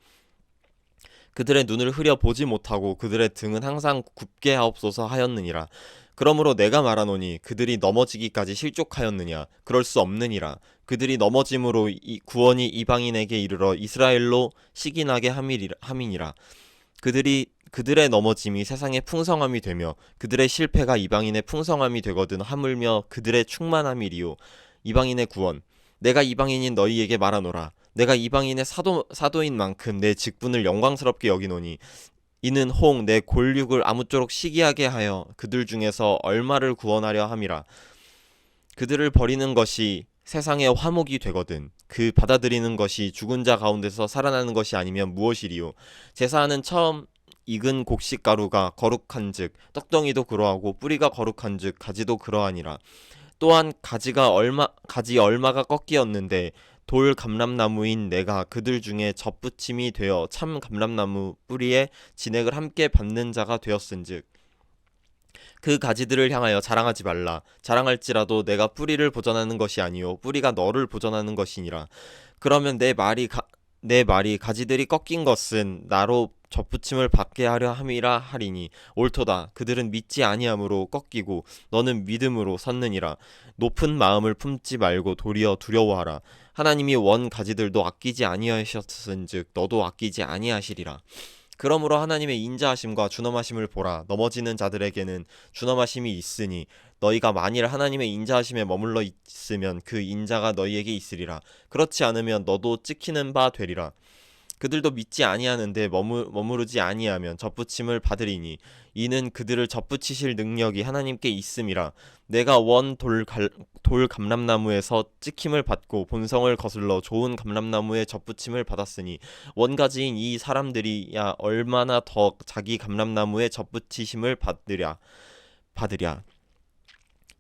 그들의 눈을 흐려 보지 못하고 그들의 등은 항상 굽게 하옵소서 하였느니라. 그러므로 내가 말하노니 그들이 넘어지기까지 실족하였느냐. 그럴 수 없느니라. 그들이 넘어짐으로 구원이 이방인에게 이르러 이스라엘로 시기나게 함이니라. 그들의 넘어짐이 세상의 풍성함이 되며 그들의 실패가 이방인의 풍성함이 되거든 하물며 그들의 충만함이리요 이방인의 구원. 내가 이방인인 너희에게 말하노라. 내가 이방인의 사도인 만큼 내 직분을 영광스럽게 여기노니 이는 홍 내 골육을 아무쪼록 시기하게 하여 그들 중에서 얼마를 구원하려 함이라. 그들을 버리는 것이 세상의 화목이 되거든 그 받아들이는 것이 죽은 자 가운데서 살아나는 것이 아니면 무엇이리요. 제사하는 처음 익은 곡식가루가 거룩한즉 떡덩이도 그러하고 뿌리가 거룩한즉 가지도 그러하니라. 또한 가지 얼마가 꺾이었는데 돌 감람나무인 내가 그들 중에 접붙임이 되어 참 감람나무 뿌리에 진액을 함께 받는 자가 되었은즉 그 가지들을 향하여 자랑하지 말라. 자랑할지라도 내가 뿌리를 보전하는 것이 아니요 뿌리가 너를 보전하는 것이니라. 그러면 내 말이 가지들이 꺾인 것은 나로 접붙임을 받게 하려 함이라 하리니 옳도다. 그들은 믿지 아니함으로 꺾이고 너는 믿음으로 섰느니라. 높은 마음을 품지 말고 도리어 두려워하라. 하나님이 원 가지들도 아끼지 아니하셨은즉 너도 아끼지 아니하시리라. 그러므로 하나님의 인자하심과 준엄하심을 보라. 넘어지는 자들에게는 준엄하심이 있으니 너희가 만일 하나님의 인자하심에 머물러 있으면 그 인자가 너희에게 있으리라. 그렇지 않으면 너도 찍히는 바 되리라. 그들도 믿지 아니하는데 머무르지 아니하면 접붙임을 받으리니 이는 그들을 접붙이실 능력이 하나님께 있음이라. 내가 원 돌 감람나무에서 찍힘을 받고 본성을 거슬러 좋은 감람나무에 접붙임을 받았으니 원가지인 이 사람들이야 얼마나 더 자기 감람나무에 접붙이심을 받으랴.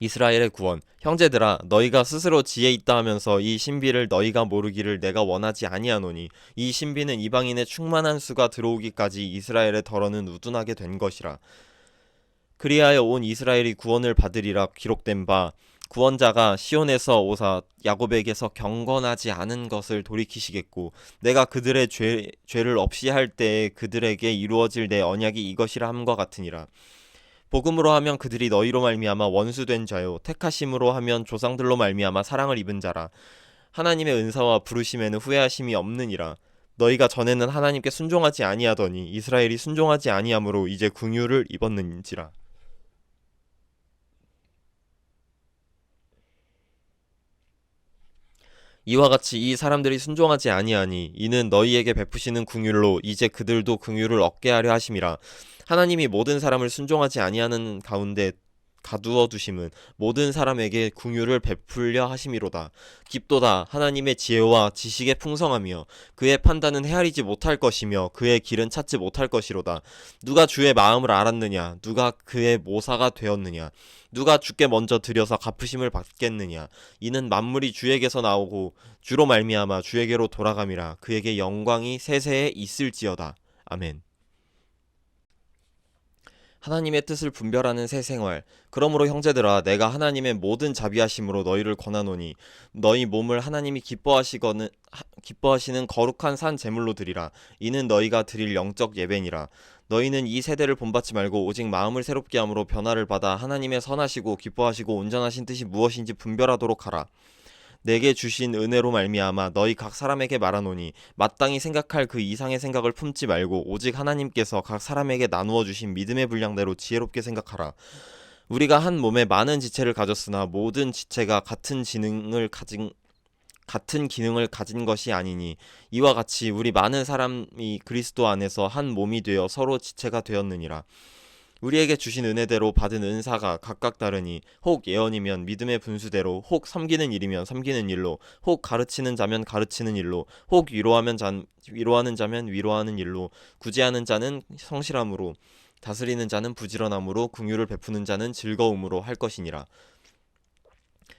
이스라엘의 구원. 형제들아 너희가 스스로 지혜 있다 하면서 이 신비를 너희가 모르기를 내가 원하지 아니하노니 이 신비는 이방인의 충만한 수가 들어오기까지 이스라엘의 덜어는 우둔하게 된 것이라. 그리하여 온 이스라엘이 구원을 받으리라. 기록된 바 구원자가 시온에서 오사 야곱에게서 경건하지 않은 것을 돌이키시겠고 내가 그들의 죄를 없이 할 때에 그들에게 이루어질 내 언약이 이것이라 함과 같으니라. 복음으로 하면 그들이 너희로 말미암아 원수된 자요 택하심으로 하면 조상들로 말미암아 사랑을 입은 자라. 하나님의 은사와 부르심에는 후회하심이 없느니라. 너희가 전에는 하나님께 순종하지 아니하더니 이스라엘이 순종하지 아니함으로 이제 긍휼을 입었는지라. 이와 같이 이 사람들이 순종하지 아니하니 이는 너희에게 베푸시는 긍휼로 이제 그들도 긍휼을 얻게 하려 하심이라. 하나님이 모든 사람을 순종하지 아니하는 가운데 가두어 두심은 모든 사람에게 긍휼을 베풀려 하심이로다. 깊도다. 하나님의 지혜와 지식의 풍성하며 그의 판단은 헤아리지 못할 것이며 그의 길은 찾지 못할 것이로다. 누가 주의 마음을 알았느냐? 누가 그의 모사가 되었느냐? 누가 주께 먼저 드려서 갚으심을 받겠느냐? 이는 만물이 주에게서 나오고 주로 말미암아 주에게로 돌아감이라. 그에게 영광이 세세에 있을지어다. 아멘. 하나님의 뜻을 분별하는 새 생활. 그러므로 형제들아, 내가 하나님의 모든 자비하심으로 너희를 권하노니 너희 몸을 하나님이 기뻐하시는 거룩한 산 제물로 드리라. 이는 너희가 드릴 영적 예배니라. 너희는 이 세대를 본받지 말고 오직 마음을 새롭게 함으로 변화를 받아 하나님의 선하시고 기뻐하시고 온전하신 뜻이 무엇인지 분별하도록 하라. 내게 주신 은혜로 말미암아 너희 각 사람에게 말하노니 마땅히 생각할 그 이상의 생각을 품지 말고 오직 하나님께서 각 사람에게 나누어 주신 믿음의 분량대로 지혜롭게 생각하라. 우리가 한 몸에 많은 지체를 가졌으나 모든 지체가 같은 기능을 가진 것이 아니니 이와 같이 우리 많은 사람이 그리스도 안에서 한 몸이 되어 서로 지체가 되었느니라. 우리에게 주신 은혜대로 받은 은사가 각각 다르니 혹 예언이면 믿음의 분수대로, 혹 섬기는 일이면 섬기는 일로, 혹 가르치는 자면 가르치는 일로, 혹 위로하는 자면 위로하는 일로, 구제하는 자는 성실함으로, 다스리는 자는 부지런함으로, 긍휼을 베푸는 자는 즐거움으로 할 것이니라.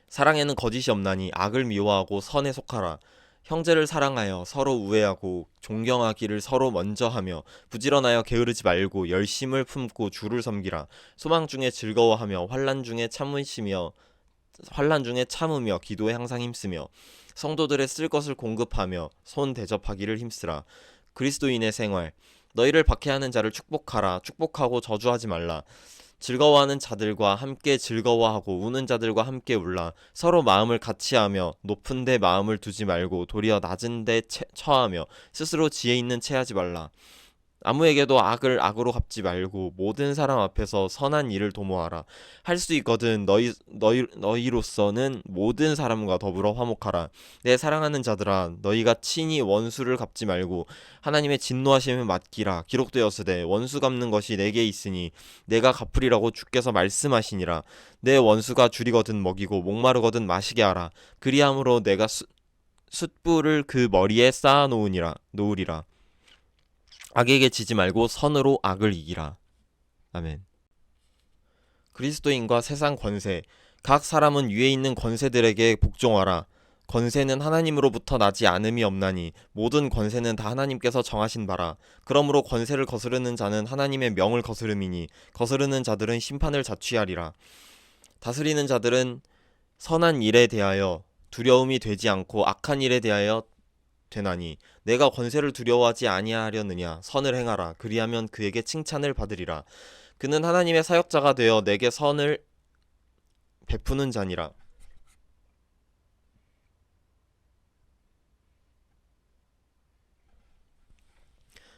사랑에는 거짓이 없나니 악을 미워하고 선에 속하라. 형제를 사랑하여 서로 우애하고 존경하기를 서로 먼저 하며 부지런하여 게으르지 말고 열심을 품고 주를 섬기라. 소망 중에 즐거워하며 환난 중에 참으며 기도에 항상 힘쓰며 성도들의 쓸 것을 공급하며 손 대접하기를 힘쓰라. 그리스도인의 생활. 너희를 박해하는 자를 축복하라. 축복하고 저주하지 말라. 즐거워하는 자들과 함께 즐거워하고 우는 자들과 함께 울라. 서로 마음을 같이하며 높은 데 마음을 두지 말고 도리어 낮은 데 처하며 스스로 지혜 있는 체하지 말라. 아무에게도 악을 악으로 갚지 말고 모든 사람 앞에서 선한 일을 도모하라. 할 수 있거든 너희로서는 모든 사람과 더불어 화목하라. 내 사랑하는 자들아, 너희가 친히 원수를 갚지 말고 하나님의 진노하심을 맡기라. 기록되었으되 원수 갚는 것이 내게 있으니 내가 갚으리라고 주께서 말씀하시니라. 내 원수가 줄이거든 먹이고 목마르거든 마시게 하라. 그리함으로 내가 숯불을 그 머리에 쌓아 놓으리라. 악에게 지지 말고 선으로 악을 이기라. 아멘. 그리스도인과 세상 권세. 각 사람은 위에 있는 권세들에게 복종하라. 권세는 하나님으로부터 나지 않음이 없나니 모든 권세는 다 하나님께서 정하신 바라. 그러므로 권세를 거스르는 자는 하나님의 명을 거스름이니 거스르는 자들은 심판을 자취하리라. 다스리는 자들은 선한 일에 대하여 두려움이 되지 않고 악한 일에 대하여 되나니 내가 권세를 두려워하지 아니하려느냐. 선을 행하라. 그리하면 그에게 칭찬을 받으리라. 그는 하나님의 사역자가 되어 내게 선을 베푸는 자니라.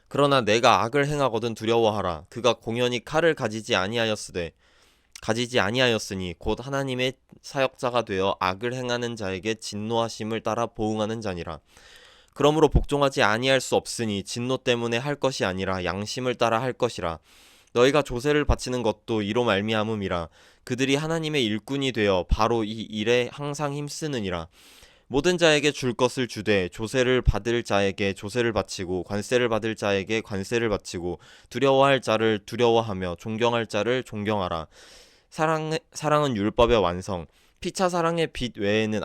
그러나 내가 악을 행하거든 두려워하라. 그가 공연히 칼을 가지지 아니하였으니 곧 하나님의 사역자가 되어 악을 행하는 자에게 진노하심을 따라 보응하는 자니라. 그러므로 복종하지 아니할 수 없으니 진노 때문에 할 것이 아니라 양심을 따라 할 것이라. 너희가 조세를 바치는 것도 이로 말미암음이라. 그들이 하나님의 일꾼이 되어 바로 이 일에 항상 힘쓰느니라. 모든 자에게 줄 것을 주되 조세를 받을 자에게 조세를 바치고 관세를 받을 자에게 관세를 바치고 두려워할 자를 두려워하며 존경할 자를 존경하라. 사랑은 율법의 완성. 피차 사랑의 빚 외에는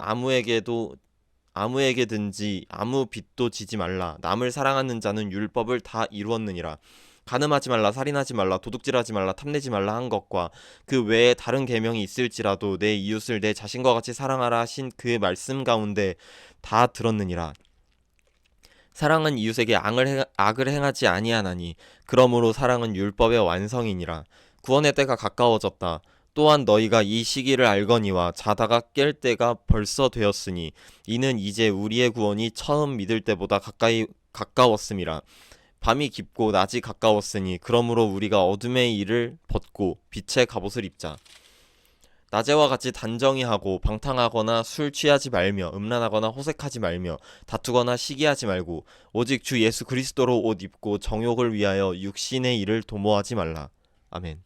아무에게든지 아무 빚도 지지 말라. 남을 사랑하는 자는 율법을 다 이루었느니라. 간음하지 말라, 살인하지 말라, 도둑질하지 말라, 탐내지 말라 한 것과 그 외에 다른 계명이 있을지라도 내 이웃을 내 자신과 같이 사랑하라 하신 그의 말씀 가운데 다 들었느니라. 사랑은 이웃에게 악을 행하지 아니하나니 그러므로 사랑은 율법의 완성이니라. 구원의 때가 가까워졌다. 또한 너희가 이 시기를 알거니와 자다가 깰 때가 벌써 되었으니 이는 이제 우리의 구원이 처음 믿을 때보다 가까웠음이라. 밤이 깊고 낮이 가까웠으니 그러므로 우리가 어둠의 일을 벗고 빛의 갑옷을 입자. 낮에와 같이 단정히 하고 방탕하거나 술 취하지 말며 음란하거나 호색하지 말며 다투거나 시기하지 말고 오직 주 예수 그리스도로 옷 입고 정욕을 위하여 육신의 일을 도모하지 말라. 아멘.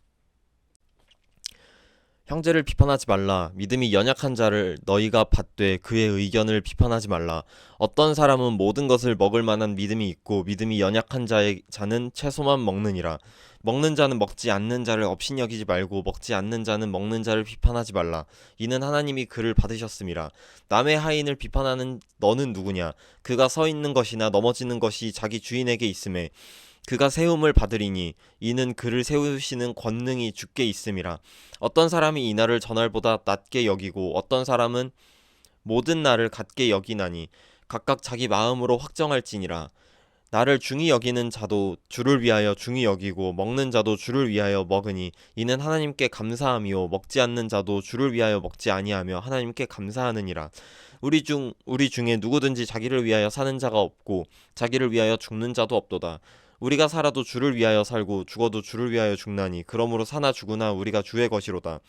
형제를 비판하지 말라. 믿음이 연약한 자를 너희가 받되 그의 의견을 비판하지 말라. 어떤 사람은 모든 것을 먹을 만한 믿음이 있고 믿음이 연약한 자는 채소만 먹느니라. 먹는 자는 먹지 않는 자를 업신여기지 말고 먹지 않는 자는 먹는 자를 비판하지 말라. 이는 하나님이 그를 받으셨음이라. 남의 하인을 비판하는 너는 누구냐? 그가 서 있는 것이나 넘어지는 것이 자기 주인에게 있음에 그가 세움을 받으리니 이는 그를 세우시는 권능이 주께 있음이라. 어떤 사람이 이 날을 저날보다 낮게 여기고 어떤 사람은 모든 날을 같게 여기나니 각각 자기 마음으로 확정할지니라. 나를 중히 여기는 자도 주를 위하여 중히 여기고 먹는 자도 주를 위하여 먹으니 이는 하나님께 감사함이요 먹지 않는 자도 주를 위하여 먹지 아니하며 하나님께 감사하느니라. 우리 중에 누구든지 자기를 위하여 사는 자가 없고 자기를 위하여 죽는 자도 없도다. 우리가 살아도 주를 위하여 살고 죽어도 주를 위하여 죽나니 그러므로 사나 죽으나 우리가 주의 것이로다.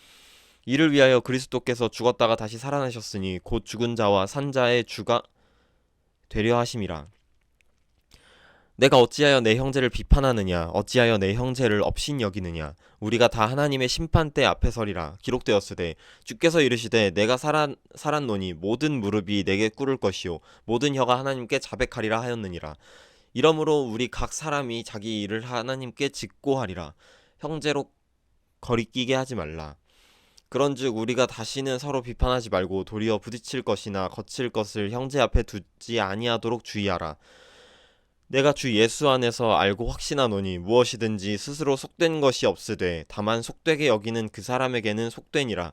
이를 위하여 그리스도께서 죽었다가 다시 살아나셨으니 곧 죽은 자와 산 자의 주가 되려 하심이라. 내가 어찌하여 내 형제를 비판하느냐? 어찌하여 내 형제를 업신여기느냐? 우리가 다 하나님의 심판대 앞에 서리라. 기록되었으되 주께서 이르시되 내가 살았노니 모든 무릎이 내게 꿇을 것이요 모든 혀가 하나님께 자백하리라 하였느니라. 이러므로 우리 각 사람이 자기 일을 하나님께 직고하리라. 형제로 거리끼게 하지 말라. 그런즉 우리가 다시는 서로 비판하지 말고 도리어 부딪힐 것이나 거칠 것을 형제 앞에 두지 아니하도록 주의하라. 내가 주 예수 안에서 알고 확신하노니 무엇이든지 스스로 속된 것이 없으되 다만 속되게 여기는 그 사람에게는 속되니라.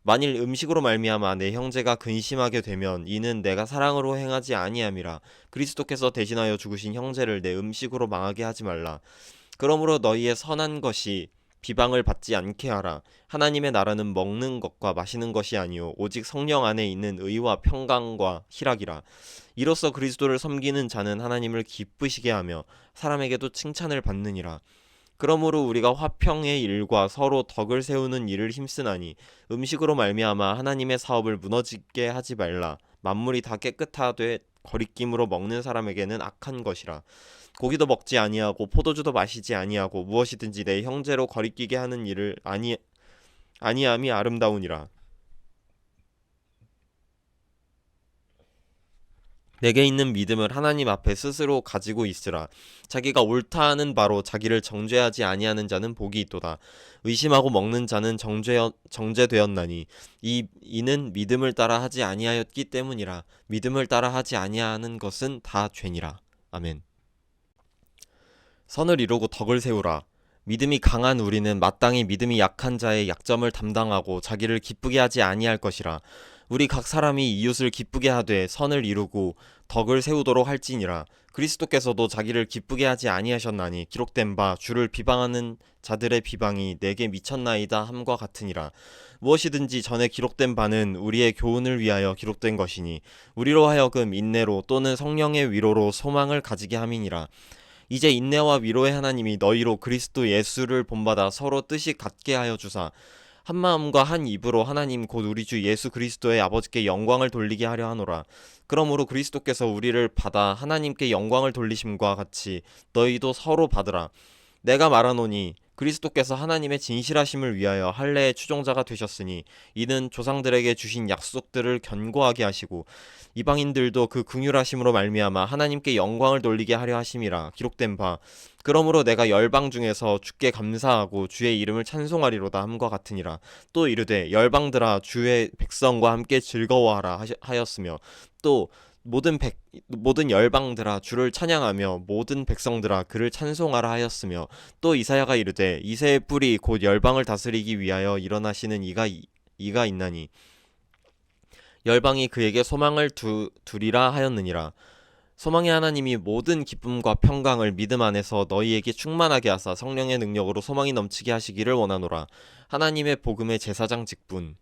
만일 음식으로 말미암아 내 형제가 근심하게 되면 이는 내가 사랑으로 행하지 아니함이라. 그리스도께서 대신하여 죽으신 형제를 내 음식으로 망하게 하지 말라. 그러므로 너희의 선한 것이 비방을 받지 않게 하라. 하나님의 나라는 먹는 것과 마시는 것이 아니요 오직 성령 안에 있는 의와 평강과 희락이라. 이로써 그리스도를 섬기는 자는 하나님을 기쁘시게 하며 사람에게도 칭찬을 받느니라. 그러므로 우리가 화평의 일과 서로 덕을 세우는 일을 힘쓰나니 음식으로 말미암아 하나님의 사업을 무너지게 하지 말라. 만물이 다 깨끗하되 거리낌으로 먹는 사람에게는 악한 것이라. 고기도 먹지 아니하고 포도주도 마시지 아니하고 무엇이든지 내 형제로 거리끼게 하는 일을 아니함이 아름다우니라. 내게 있는 믿음을 하나님 앞에 스스로 가지고 있으라. 자기가 옳다 하는 바로 자기를 정죄하지 아니하는 자는 복이 있도다. 의심하고 먹는 자는 정죄되었나니 이는 믿음을 따라 하지 아니하였기 때문이라. 믿음을 따라 하지 아니하는 것은 다 죄니라. 아멘. 선을 이루고 덕을 세우라. 믿음이 강한 우리는 마땅히 믿음이 약한 자의 약점을 담당하고 자기를 기쁘게 하지 아니할 것이라. 우리 각 사람이 이웃을 기쁘게 하되 선을 이루고 덕을 세우도록 할지니라. 그리스도께서도 자기를 기쁘게 하지 아니하셨나니 기록된 바 주를 비방하는 자들의 비방이 내게 미쳤나이다 함과 같으니라. 무엇이든지 전에 기록된 바는 우리의 교훈을 위하여 기록된 것이니 우리로 하여금 인내로 또는 성령의 위로로 소망을 가지게 함이니라. 이제 인내와 위로의 하나님이 너희로 그리스도 예수를 본받아 서로 뜻이 같게 하여 주사 한 마음과 한 입으로 하나님 곧 우리 주 예수 그리스도의 아버지께 영광을 돌리게 하려 하노라. 그러므로 그리스도께서 우리를 받아 하나님께 영광을 돌리심과 같이 너희도 서로 받으라. 내가 말하노니 그리스도께서 하나님의 진실하심을 위하여 할례의 추종자가 되셨으니 이는 조상들에게 주신 약속들을 견고하게 하시고 이방인들도 그 긍휼하심으로 말미암아 하나님께 영광을 돌리게 하려 하심이라. 기록된 바 그러므로 내가 열방 중에서 주께 감사하고 주의 이름을 찬송하리로다 함과 같으니라. 또 이르되 열방들아 주의 백성과 함께 즐거워하라 하였으며 또 모든 열방들아 주를 찬양하며 모든 백성들아 그를 찬송하라 하였으며 또 이사야가 이르되 이새의 뿔이 곧 열방을 다스리기 위하여 일어나시는 이가 있나니 열방이 그에게 소망을 두리라 하였느니라. 소망의 하나님이 모든 기쁨과 평강을 믿음 안에서 너희에게 충만하게 하사 성령의 능력으로 소망이 넘치게 하시기를 원하노라. 하나님의 복음의 제사장 직분.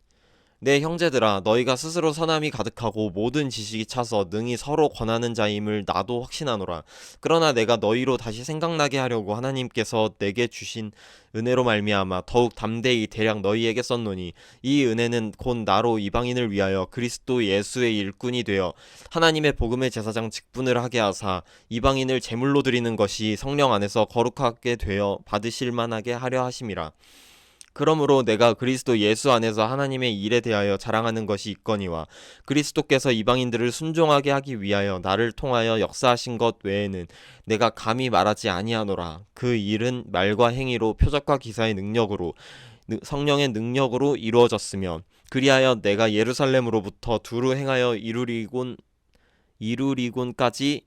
내 형제들아, 너희가 스스로 선함이 가득하고 모든 지식이 차서 능히 서로 권하는 자임을 나도 확신하노라. 그러나 내가 너희로 다시 생각나게 하려고 하나님께서 내게 주신 은혜로 말미암아 더욱 담대히 대략 너희에게 썼노니, 이 은혜는 곧 나로 이방인을 위하여 그리스도 예수의 일꾼이 되어 하나님의 복음의 제사장 직분을 하게 하사 이방인을 제물로 드리는 것이 성령 안에서 거룩하게 되어 받으실 만하게 하려 하심이라. 그러므로 내가 그리스도 예수 안에서 하나님의 일에 대하여 자랑하는 것이 있거니와, 그리스도께서 이방인들을 순종하게 하기 위하여 나를 통하여 역사하신 것 외에는 내가 감히 말하지 아니하노라. 그 일은 말과 행위로 표적과 기사의 능력으로 성령의 능력으로 이루어졌으며, 그리하여 내가 예루살렘으로부터 두루 행하여 이루리곤까지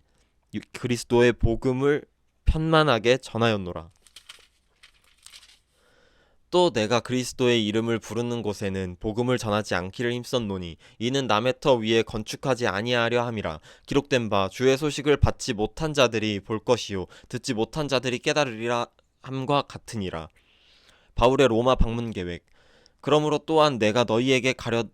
그리스도의 복음을 편만하게 전하였노라. 또 내가 그리스도의 이름을 부르는 곳에는 복음을 전하지 않기를 힘썼노니, 이는 남의 터 위에 건축하지 아니하려 함이라. 기록된 바 주의 소식을 받지 못한 자들이 볼 것이요 듣지 못한 자들이 깨달으리라 함과 같으니라. 바울의 로마 방문 계획. 그러므로 또한 내가 너희에게 가려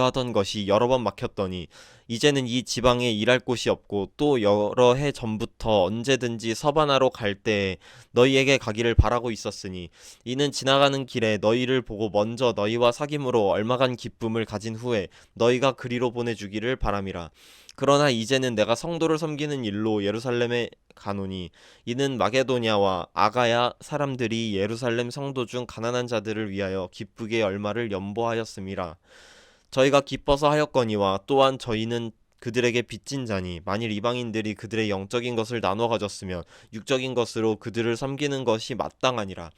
하던 것이 여러 번 막혔더니, 이제는 이 지방에 일할 곳이 없고 또 여러 해 전부터 언제든지 서바나로 갈 때에 너희에게 가기를 바라고 있었으니, 이는 지나가는 길에 너희를 보고 먼저 너희와 사귐으로 얼마간 기쁨을 가진 후에 너희가 그리로 보내주기를 바람이라. 그러나 이제는 내가 성도를 섬기는 일로 예루살렘에 가노니, 이는 마게도냐와 아가야 사람들이 예루살렘 성도 중 가난한 자들을 위하여 기쁘게 얼마를 연보하였음이라. 저희가 기뻐서 하였거니와 또한 저희는 그들에게 빚진 자니, 만일 이방인들이 그들의 영적인 것을 나눠 가졌으면 육적인 것으로 그들을 섬기는 것이 마땅하니라.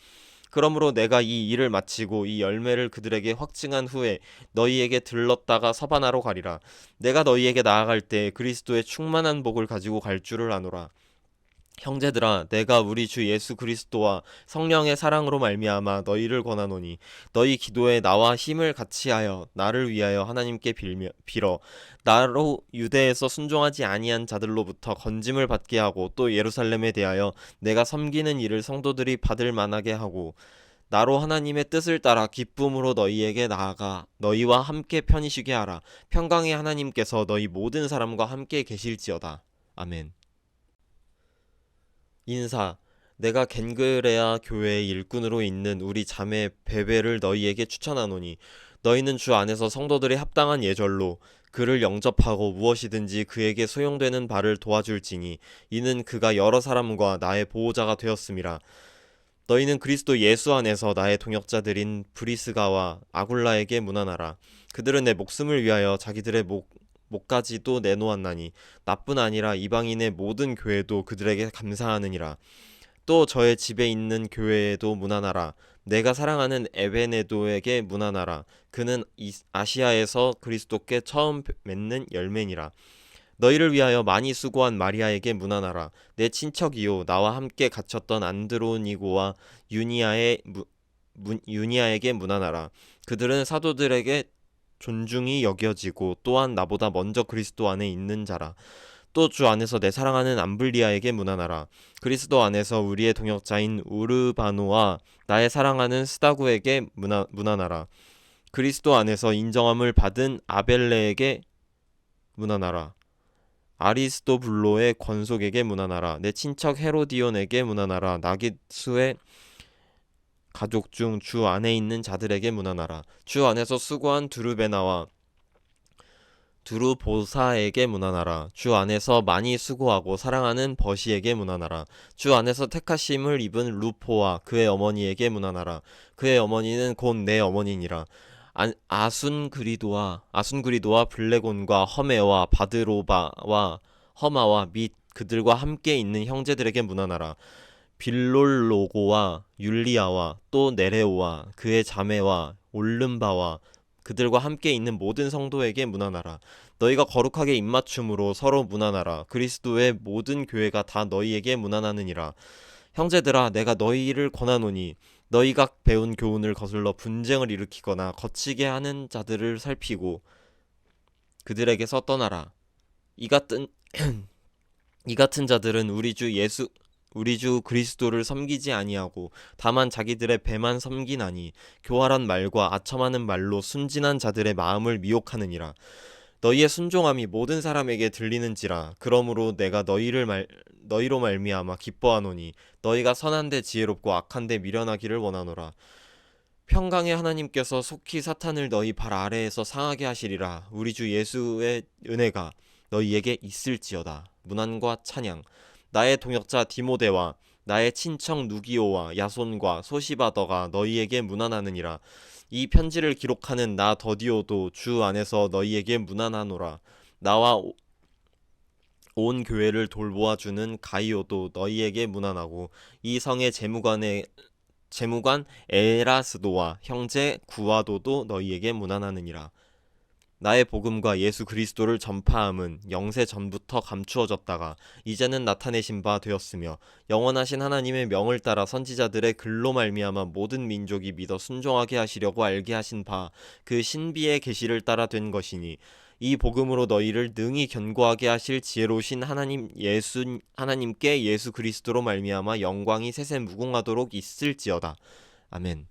그러므로 내가 이 일을 마치고 이 열매를 그들에게 확증한 후에 너희에게 들렀다가 서바나로 가리라. 내가 너희에게 나아갈 때 그리스도의 충만한 복을 가지고 갈 줄을 아노라. 형제들아, 내가 우리 주 예수 그리스도와 성령의 사랑으로 말미암아 너희를 권하노니, 너희 기도에 나와 힘을 같이하여 나를 위하여 하나님께 빌어 나로 유대에서 순종하지 아니한 자들로부터 건짐을 받게 하고, 또 예루살렘에 대하여 내가 섬기는 일을 성도들이 받을 만하게 하고, 나로 하나님의 뜻을 따라 기쁨으로 너희에게 나아가 너희와 함께 편히 쉬게 하라. 평강의 하나님께서 너희 모든 사람과 함께 계실지어다. 아멘. 인사. 내가 겐그레아 교회의 일꾼으로 있는 우리 자매 베베를 너희에게 추천하노니, 너희는 주 안에서 성도들이 합당한 예절로 그를 영접하고 무엇이든지 그에게 소용되는 바를 도와줄지니, 이는 그가 여러 사람과 나의 보호자가 되었음이라. 너희는 그리스도 예수 안에서 나의 동역자들인 브리스가와 아굴라에게 문안하라. 그들은 내 목숨을 위하여 자기들의 목까지도 내놓았나니, 나뿐 아니라 이방인의 모든 교회도 그들에게 감사하느니라. 또 저의 집에 있는 교회에도 문안하라. 내가 사랑하는 에베네도에게 문안하라. 그는 아시아에서 그리스도께 처음 맺는 열매니라. 너희를 위하여 많이 수고한 마리아에게 문안하라. 내 친척이요 나와 함께 갇혔던 안드로니고와 유니아에게 문안하라. 그들은 사도들에게 존중이 여겨지고 또한 나보다 먼저 그리스도 안에 있는 자라. 또 주 안에서 내 사랑하는 암블리아에게 문안하라. 그리스도 안에서 우리의 동역자인 우르바노와 나의 사랑하는 스다구에게 문안하라. 그리스도 안에서 인정함을 받은 아벨레에게 문안하라. 아리스도블로의 권속에게 문안하라. 내 친척 헤로디온에게 문안하라. 나깃수의 가족 중 주 안에 있는 자들에게 문안하라. 주 안에서 수고한 두루베나와 두루보사에게 문안하라. 주 안에서 많이 수고하고 사랑하는 버시에게 문안하라. 주 안에서 택하심을 입은 루포와 그의 어머니에게 문안하라. 그의 어머니는 곧 내 어머니니라. 아순그리도와 블레곤과 허메와 바드로바와 허마와 및 그들과 함께 있는 형제들에게 문안하라. 빌롤로고와 율리아와 또 네레오와 그의 자매와 올름바와 그들과 함께 있는 모든 성도에게 문안하라. 너희가 거룩하게 입맞춤으로 서로 문안하라. 그리스도의 모든 교회가 다 너희에게 문안하느니라. 형제들아, 내가 너희를 권하노니, 너희가 배운 교훈을 거슬러 분쟁을 일으키거나 거치게 하는 자들을 살피고 그들에게서 떠나라. 이 같은 자들은 우리 주 예수 우리 주 그리스도를 섬기지 아니하고 다만 자기들의 배만 섬기나니 교활한 말과 아첨하는 말로 순진한 자들의 마음을 미혹하느니라. 너희의 순종함이 모든 사람에게 들리는지라. 그러므로 내가 너희로 말미암아 기뻐하노니 너희가 선한데 지혜롭고 악한데 미련하기를 원하노라. 평강의 하나님께서 속히 사탄을 너희 발 아래에서 상하게 하시리라. 우리 주 예수의 은혜가 너희에게 있을지어다. 문안과 찬양. 나의 동역자 디모데와 나의 친척 누기오와 야손과 소시바더가 너희에게 문안하느니라. 이 편지를 기록하는 나 더디오도 주 안에서 너희에게 문안하노라. 나와 온 교회를 돌보아주는 가이오도 너희에게 문안하고 이 성의 재무관 에라스도와 형제 구아도도 너희에게 문안하느니라. 나의 복음과 예수 그리스도를 전파함은 영세 전부터 감추어졌다가 이제는 나타내신 바 되었으며 영원하신 하나님의 명을 따라 선지자들의 글로 말미암아 모든 민족이 믿어 순종하게 하시려고 알게 하신 바 그 신비의 계시를 따라 된 것이니 이 복음으로 너희를 능히 견고하게 하실 지혜로우신 하나님께 예수 그리스도로 말미암아 영광이 세세 무궁하도록 있을지어다. 아멘.